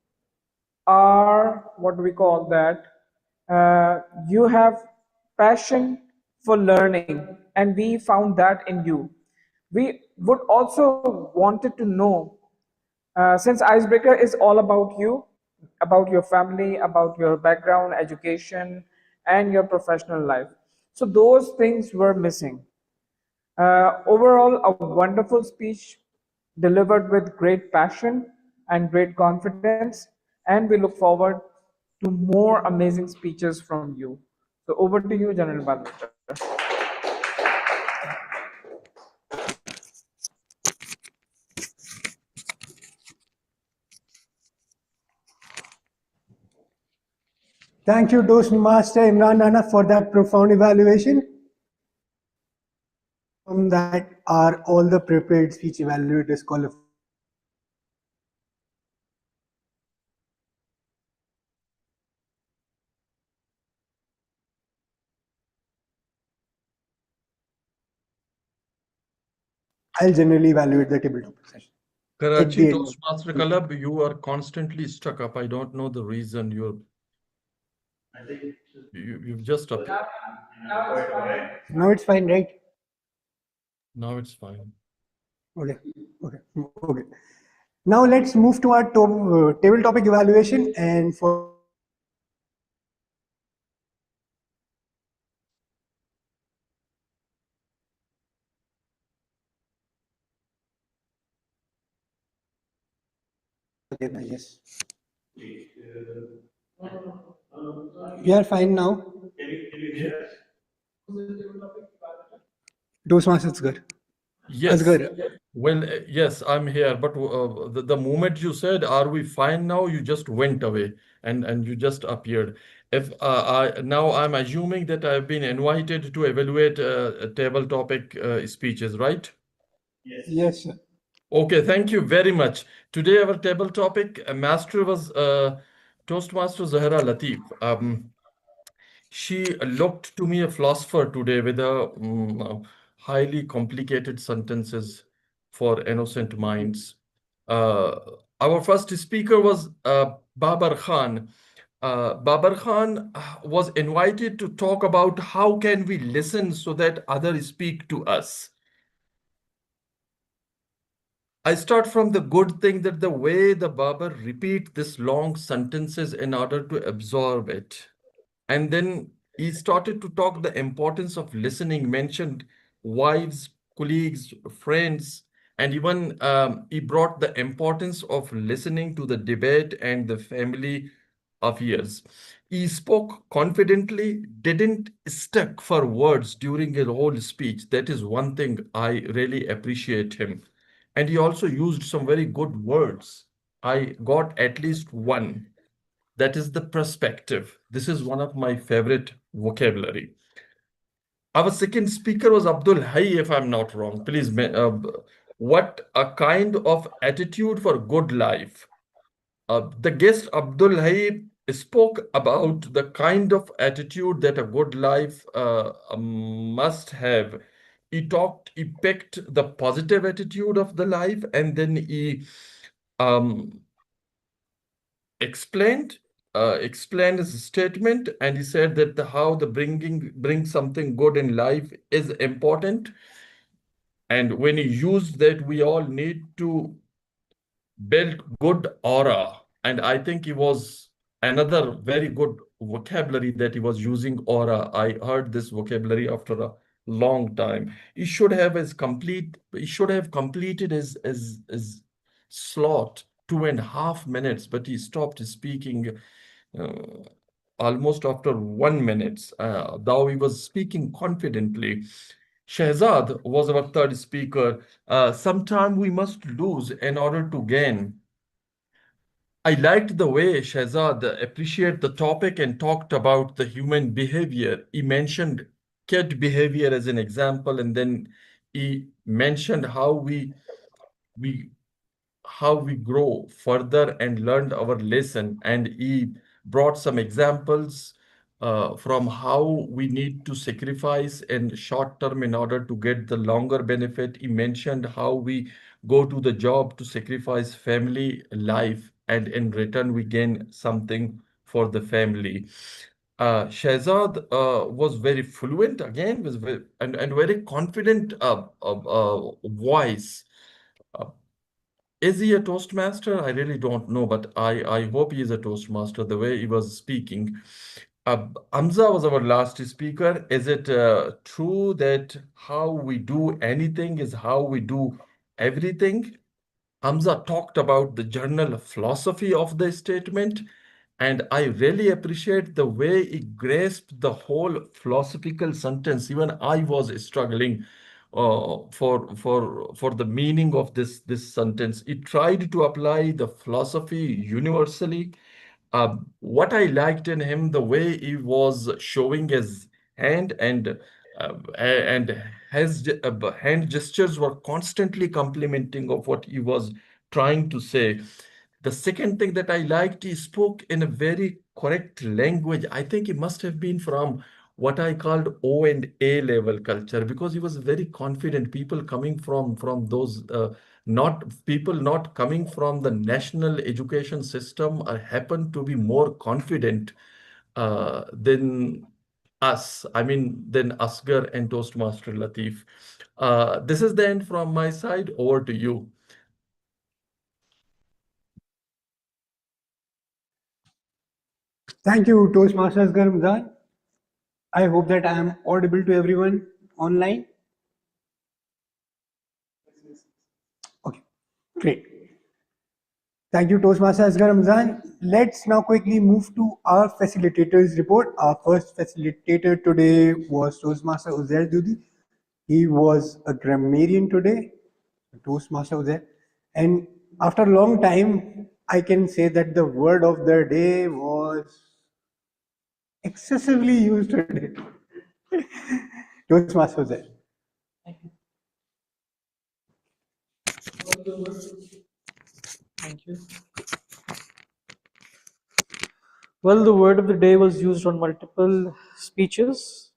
are, what do we call that? You have passion for learning, and we found that in you. We would also wanted to know, since icebreaker is all about you, about your family, about your background, education, and your professional life. So those things were missing. Overall, a wonderful speech delivered with great passion and great confidence, and we look forward to more amazing speeches from you. So over to you, General Manager. Thank you, Toastmaster Imran Rana, for that profound evaluation. That are all the prepared speech evaluators qualified. I'll generally evaluate the tabletop session. Karachi Toastmaster Club, you are constantly stuck up. I don't know the reason. You've just up. Now it's fine, right? Now it's fine. Okay. Now let's move to our table topic evaluation, and for yes. We are fine now. Toastmasters good. Yes. Asghar, Well, yes, I'm here, but the moment you said, "Are we fine now?" you just went away and you just appeared. If now I'm assuming that I've been invited to evaluate table topic speeches, right? Yes, sir. Okay, thank you very much. Today our table topic master was Toastmaster Zahra Latif. She looked to me a philosopher today with a highly complicated sentences for innocent minds. Uh, our first speaker was Babar Khan. Babar Khan was invited to talk about how can we listen so that others speak to us. I start from the good thing that the way the Babar repeat this long sentences in order to absorb it. And then he started to talk the importance of listening, mentioned wives, colleagues, friends, and even he brought the importance of listening to the debate and the family affairs. He spoke confidently, didn't stuck for words during his whole speech. That is one thing I really appreciate him. And he also used some very good words. I got at least one. That is the perspective. This is one of my favorite vocabulary. Our second speaker was Abdul Hayy, if I'm not wrong. Please, what a kind of attitude for good life. The guest Abdul Hayy spoke about the kind of attitude that a good life must have. He picked the positive attitude of the life, and then he um, explained explained his statement, and he said that how the bring something good in life is important, and when he used that we all need to build good aura. And I think he was another very good vocabulary that he was using, aura. I heard this vocabulary after a long time. He should have completed his slot 2.5 minutes, but he stopped speaking uh, almost after 1 minute, though he was speaking confidently. Shehzad was our third speaker. Sometime we must lose in order to gain. I liked the way Shehzad appreciated the topic and talked about the human behavior. He mentioned kid behavior as an example, and then he mentioned we how we grow further and learned our lesson. And he brought some examples from how we need to sacrifice in short term in order to get the longer benefit. He mentioned how we go to the job to sacrifice family life, and in return we gain something for the family. Shehzad was very fluent again, was and very confident voice. Uh, is he a Toastmaster? I really don't know, but I hope he is a Toastmaster the way he was speaking. Hamza was our last speaker. Is it true that how we do anything is how we do everything? Hamza talked about the journal philosophy of the statement, and I really appreciate the way he grasped the whole philosophical sentence. Even I was struggling for the meaning of this sentence. He tried to apply the philosophy universally. What I liked in him, the way he was showing his hand, and his hand gestures were constantly complimenting of what he was trying to say. The second thing that I liked, he spoke in a very correct language. I think he must have been from what I called O and A level culture, because he was very confident. People coming from those not people not coming from the national education system happen to be more confident than us. I mean, than Asgar and Toastmaster Latif. This is the end from my side. Over to you. Thank you, Toastmasters Garamzan. I hope that I am audible to everyone online. Okay, great. Thank you, Toastmasters Garamzan. Let's now quickly move to our facilitators report. Our first facilitator today was Toastmaster Uzair Dudi. He was a grammarian today. Toastmaster was there. And after a long time, I can say that the word of the day was excessively used today. Toastmaster was there. Thank you. Well, the word of the day was used on multiple speeches.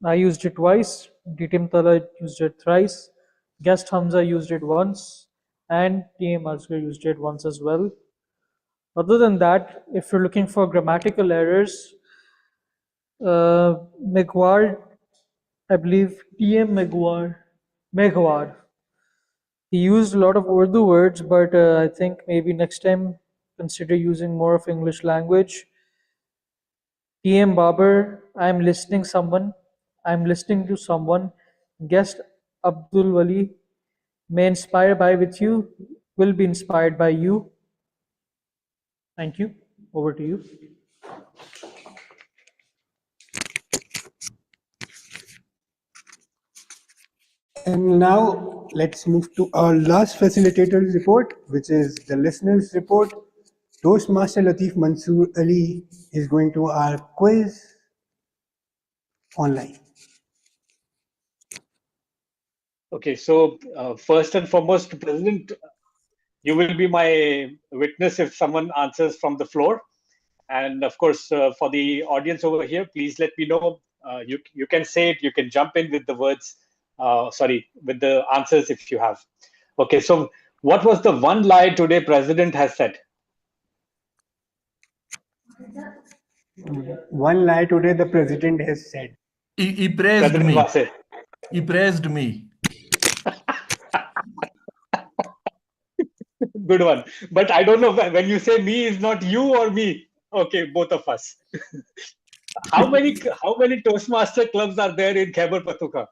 I used it twice, DTM Tala used it thrice, Guest Hamza used it once, and TM Asghar used it once as well. Other than that, if you're looking for grammatical errors, Megwar, I believe TM Megwar. He used a lot of Urdu words, but I think maybe next time consider using more of English language. TM Babar, I'm listening to someone. Guest Abdul Wali, may inspire by with you, will be inspired by you. Thank you. Over to you. And now let's move to our last facilitator's report, which is the listener's report. Toastmaster Latif Mansoor Ali is going to our quiz online. Okay, so first and foremost, President, you will be my witness if someone answers from the floor. And of course, for the audience over here, please let me know. You can say it, you can jump in with the words, with the answers if you have. Okay, so what was the one lie today President has said? One lie today the president has said. He praised President me. Wase. He praised me. Good one. But I don't know when you say me is not you or me. Okay, both of us. How many Toastmaster clubs are there in Khyber Pakhtunkhwa?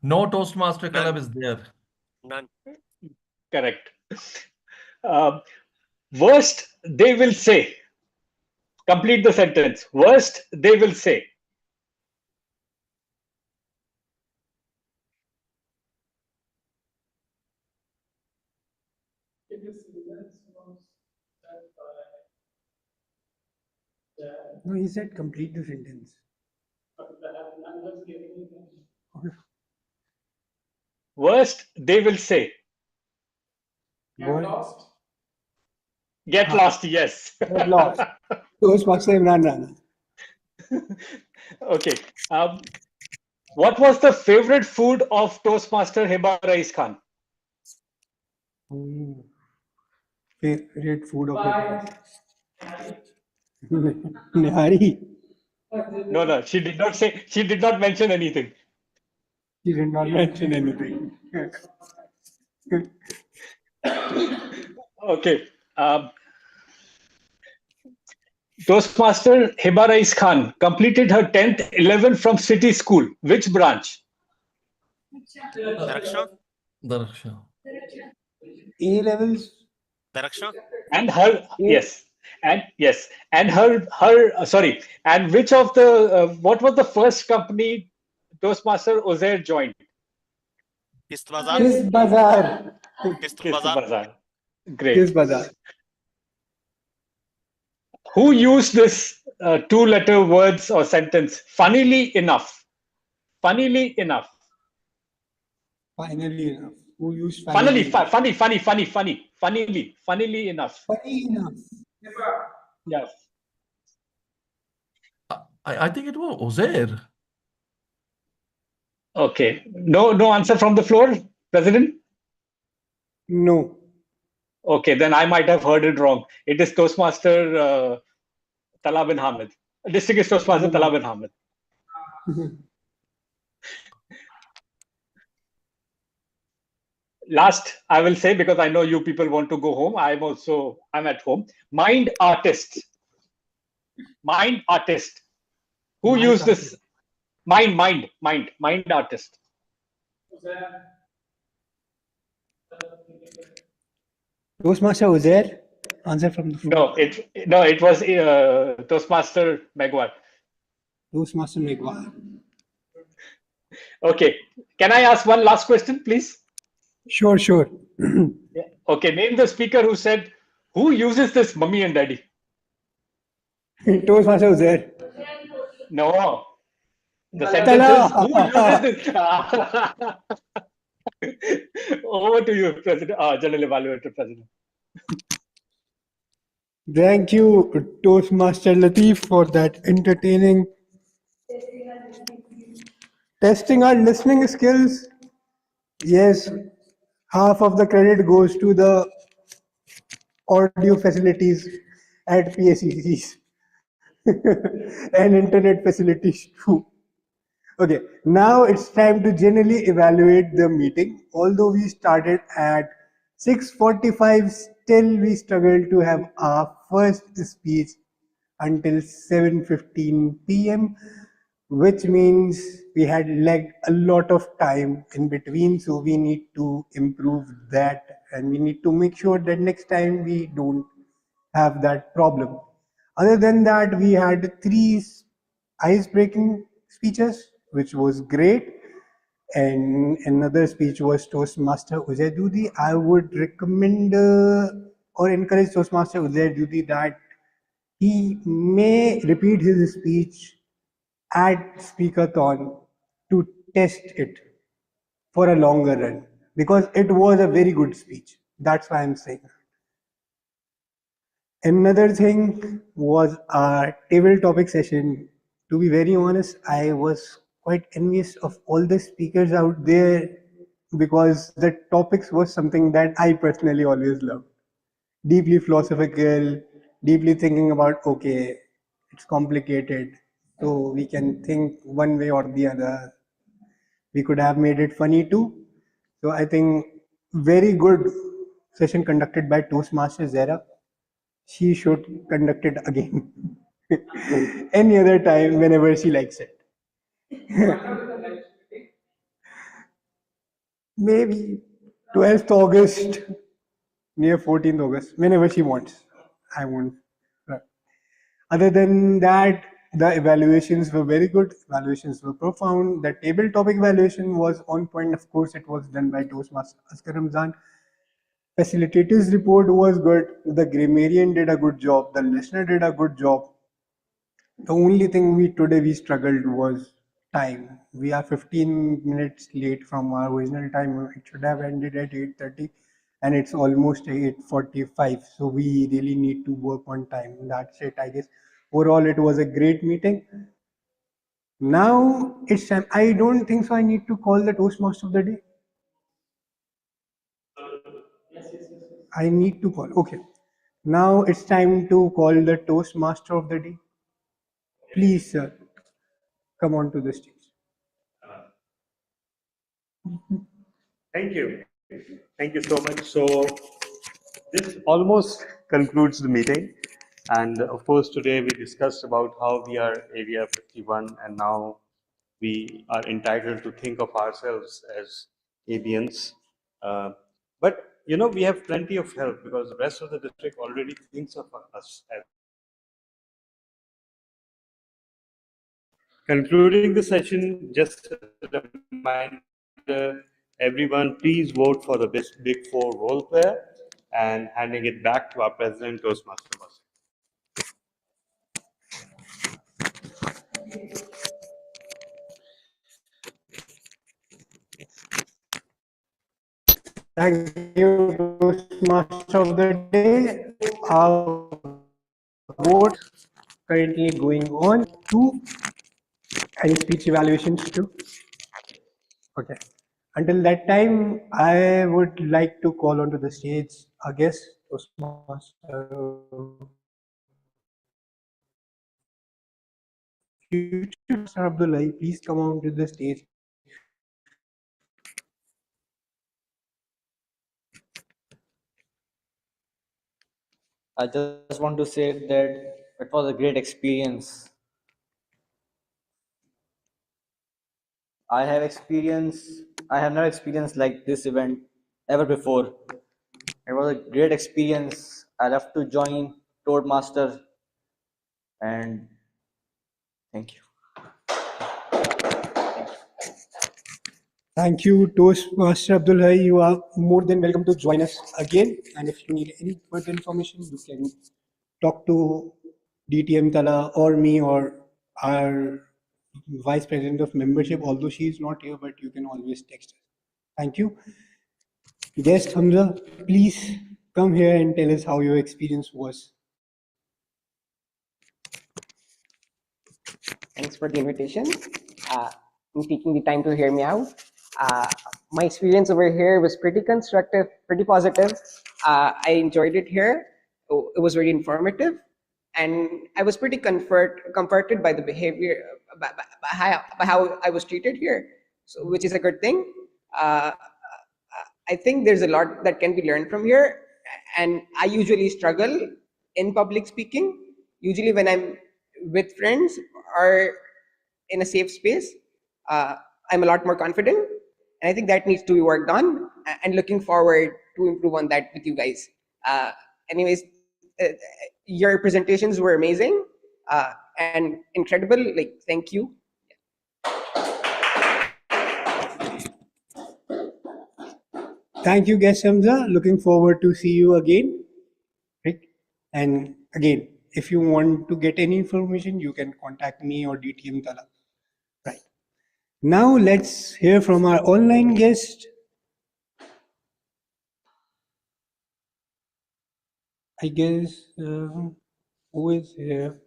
No Toastmaster club is there. None. Correct. Worst they will say. Complete the sentence. Worst they will say. No, he said complete the sentence. Worst they will say. Get lost. Get lost, yes. Get lost. Toastmaster Imran Rana. Okay. What was the favorite food of Toastmaster Hiba Rais Khan? Favorite food of Nihari. No, she did not say. She did not mention anything. She did not mention anything. Okay. Toastmaster Hiba Rais Khan completed her 10th 11th from City School. Which branch? Daraksha? Daraksha. A levels. Daraksha? And her and which of the what was the first company Toastmaster Uzair joined? Kist Bazaar? Kist Bazaar. Kist Kist Bazaar? Bazaar. Great. Kist Bazaar. Who used this two-letter words or sentence? Funnily enough. Funnily enough. Finally enough. Who used Funnily enough? Funnily enough. Funny enough. Yes. I think it was Uzair. Okay. No answer from the floor, President? No. Okay, then I might have heard it wrong. It is Toastmaster Tala bin Hamid. Distinguished Toastmaster Tala bin Hamid. Last, I will say, because I know you people want to go home. I'm at home. Mind artist. Mind artist. Who Mind used artist. this? Mind artist. Toastmaster Uzair. Answer from the floor. No, it was Toastmaster Megwar. Toastmaster Megwar. Okay. Can I ask one last question, please? Sure, sure. Yeah. Okay, name the speaker who said, "Who uses this, mummy and daddy?" Toastmaster was there. No, the sentence is, "Who uses this?" Over to you, President, General Evaluator President. Thank you, Toastmaster Latif, for that entertaining testing our listening skills. Yes, half of the credit goes to the audio facilities at PACCs and internet facilities too. Okay, now it's time to generally evaluate the meeting. Although we started at 6:45, still we struggled to have our first speech until 7:15 p.m., which means we had lagged a lot of time in between. So we need to improve that, and we need to make sure that next time we don't have that problem. Other than that, we had three ice-breaking speeches, which was great. And another speech was Toastmaster Ujay Dudi. I would recommend or encourage Toastmaster Ujay Dudi that he may repeat his speech at Speakathon to test it for a longer run, because it was a very good speech. That's why I'm saying. Another thing was our table topic session. To be very honest, I was quite envious of all the speakers out there, because the topics was something that I personally always loved. Deeply philosophical, deeply thinking about, okay, it's complicated, so we can think one way or the other. We could have made it funny too. So I think very good session conducted by Toastmasters Zara. She should conduct it again any other time whenever she likes it. Maybe 12th August, near 14th August, whenever she wants. I won't. Other than that, the evaluations were very good. Evaluations were profound. The table topic evaluation was on point. Of course, it was done by Toastmaster Askar Ramzan. Facilitators report was good. The grammarian did a good job. The listener did a good job. The only thing we struggled was time. We are 15 minutes late from our original time. It should have ended at 8:30, and it's almost 8:45. So we really need to work on time. That's it, I guess. Overall, it was a great meeting. Now it's time. I don't think so. I need to call the Toastmaster of the day. I need to call. Okay. Now it's time to call the Toastmaster of the day. Please, sir, come on to the stage. Thank you. Thank you so much. So this almost concludes the meeting. And of course, today we discussed about how we are Area 51, and now we are entitled to think of ourselves as ABNs. But you know, we have plenty of help, because the rest of the district already thinks of us as. Concluding the session, just a reminder, everyone, please vote for the best Big Four role player, and handing it back to our President, Toastmaster. Thank you, Toastmaster of the Day. Our vote currently going on to any speech evaluations too. Okay. Until that time, I would like to call onto the stage our guest, Toastmaster future Toastmaster Abdullah. Please come onto the stage. I just want to say that it was a great experience. I have never experienced like this event ever before. It was a great experience. I love to join Toastmaster, and thank you. Thank you, Toastmaster Abdul Hai. You are more than welcome to join us again. And if you need any further information, you can talk to DTM Tala or me or our Vice President of Membership, although she is not here, but you can always text us. Thank you. Guest Hamza, please come here and tell us how your experience was. Thanks for the invitation and taking the time to hear me out. My experience over here was pretty constructive, pretty positive. I enjoyed it here. It was very informative, and I was pretty comforted by the behavior, by how I was treated here, so which is a good thing. I think there's a lot that can be learned from here, and I usually struggle in public speaking. Usually, when I'm with friends or in a safe space, I'm a lot more confident, and I think that needs to be worked on. And looking forward to improve on that with you guys. Anyways, your presentations were amazing and incredible. Like, thank you. Thank you, Guest Hamza. Looking forward to see you again. Right? And again, if you want to get any information, you can contact me or DTM Tala. Right. Now let's hear from our online guest. I guess who is here?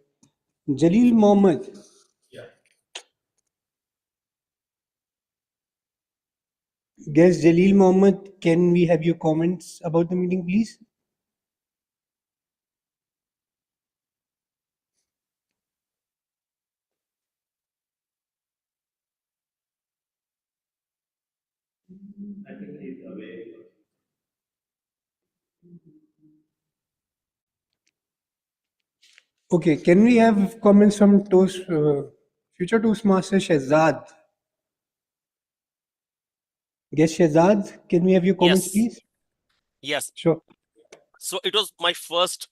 Jalil Mohammed. Guest Jalil Mohammed, can we have your comments about the meeting, please? I think he's away. Okay, can we have comments from future Toastmaster Shehzad? Guest Shehzad, can we have your comments, Yes. please? Yes. Sure. So it was my first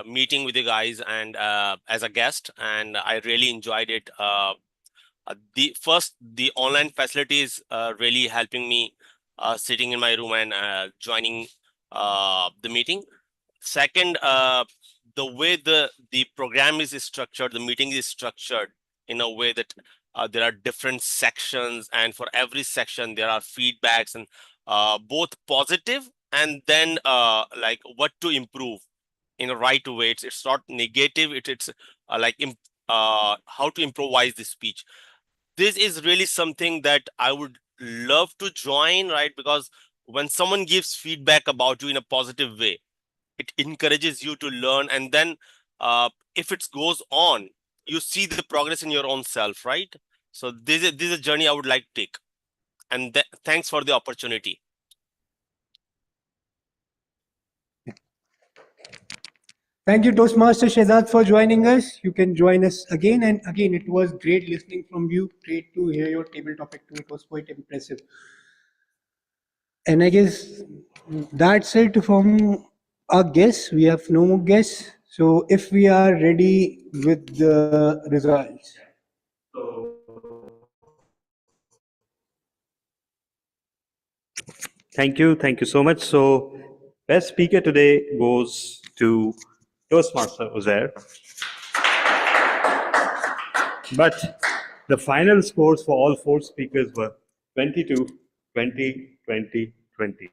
meeting with you guys and as a guest, and I really enjoyed it. The online facilities really helping me sitting in my room and joining the meeting. Second, the way the program is structured, the meeting is structured in a way that there are different sections, and for every section there are feedbacks and both positive and then like what to improve in a right way. It's not negative. It's how to improvise the speech. This is really something that I would love to join, right? Because when someone gives feedback about you in a positive way, it encourages you to learn, and then if it goes on, you see the progress in your own self, right? So this is a journey I would like to take, and thanks for the opportunity. Thank you, Toastmaster Shehzad, for joining us. You can join us again and again. It was great listening from you. Great to hear your table topic too. It was quite impressive. And I guess that's it from our guests. We have no more guests. So if we are ready with the results. Thank you. Thank you so much. So, best speaker today goes to Toastmaster Uzair. But the final scores for all four speakers were 22, 20, 20, 20.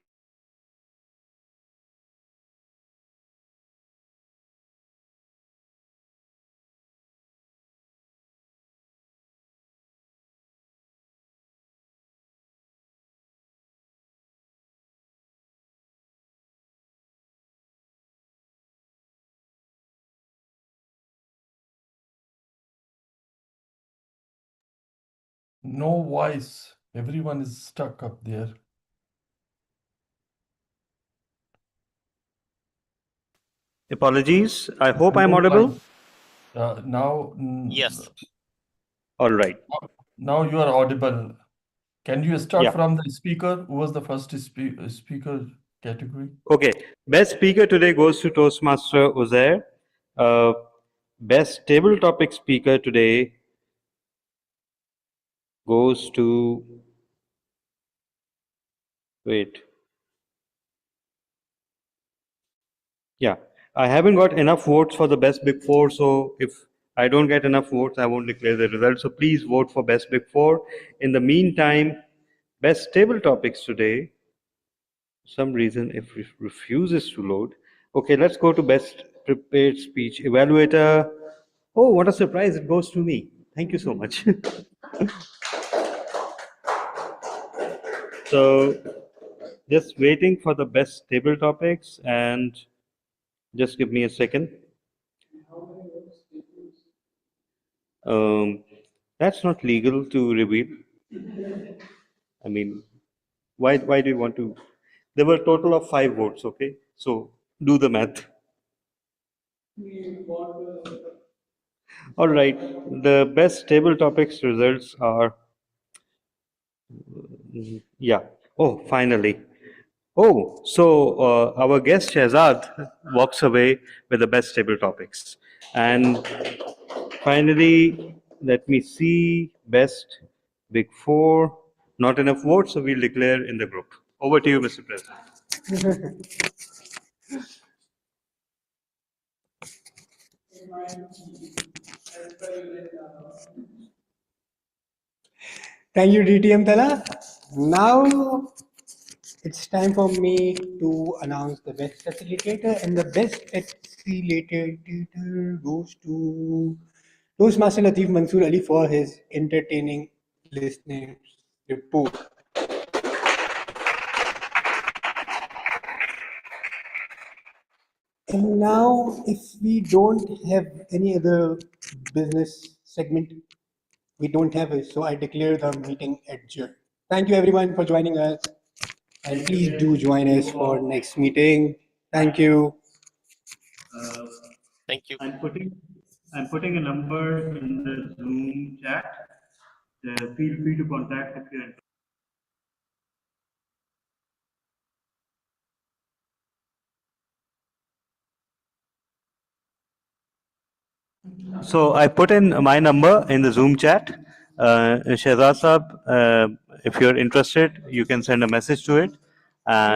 No voice. Everyone is stuck up there. Apologies. I hope I'm No audible. voice. Now, Yes. All right. now you are audible. Can you start Yeah. from the speaker? Who was the first speaker category? Okay. Best speaker today goes to Toastmaster Uzair. Best table topic speaker today goes to Wait. Yeah, I haven't got enough votes for the best Big Four, so if I don't get enough votes, I won't declare the results. So please vote for best Big Four. In the meantime, best table topics today. For some reason, it refuses to load. Okay, let's go to best prepared speech evaluator. Oh, what a surprise! It goes to me. Thank you so much. So, just waiting for the best table topics, and just give me a second. That's not legal to reveal. I mean, why do you want to? There were a total of 5 votes, okay? So do the math. All right, the best table topics results are, yeah. Oh, finally. Oh, so our guest Shehzad walks away with the best table topics. And finally, let me see, best Big Four. Not enough votes, so we'll declare in the group. Over to you, Mr. President. Thank you, DTM Tala. Now it's time for me to announce the best facilitator, and the best facilitator goes to Toastmaster Latif Mansoor Ali for his entertaining listening report. And now, if we don't have any other business segment, we don't have it, so I declare the meeting adjourned. Thank you everyone for joining us, and please do join us for next meeting. Thank you. Thank you. I'm putting a number in the Zoom chat. Feel free to contact if you're interested. So I put in my number in the Zoom chat. Shehzad Saab, if you're interested, you can send a message to it. And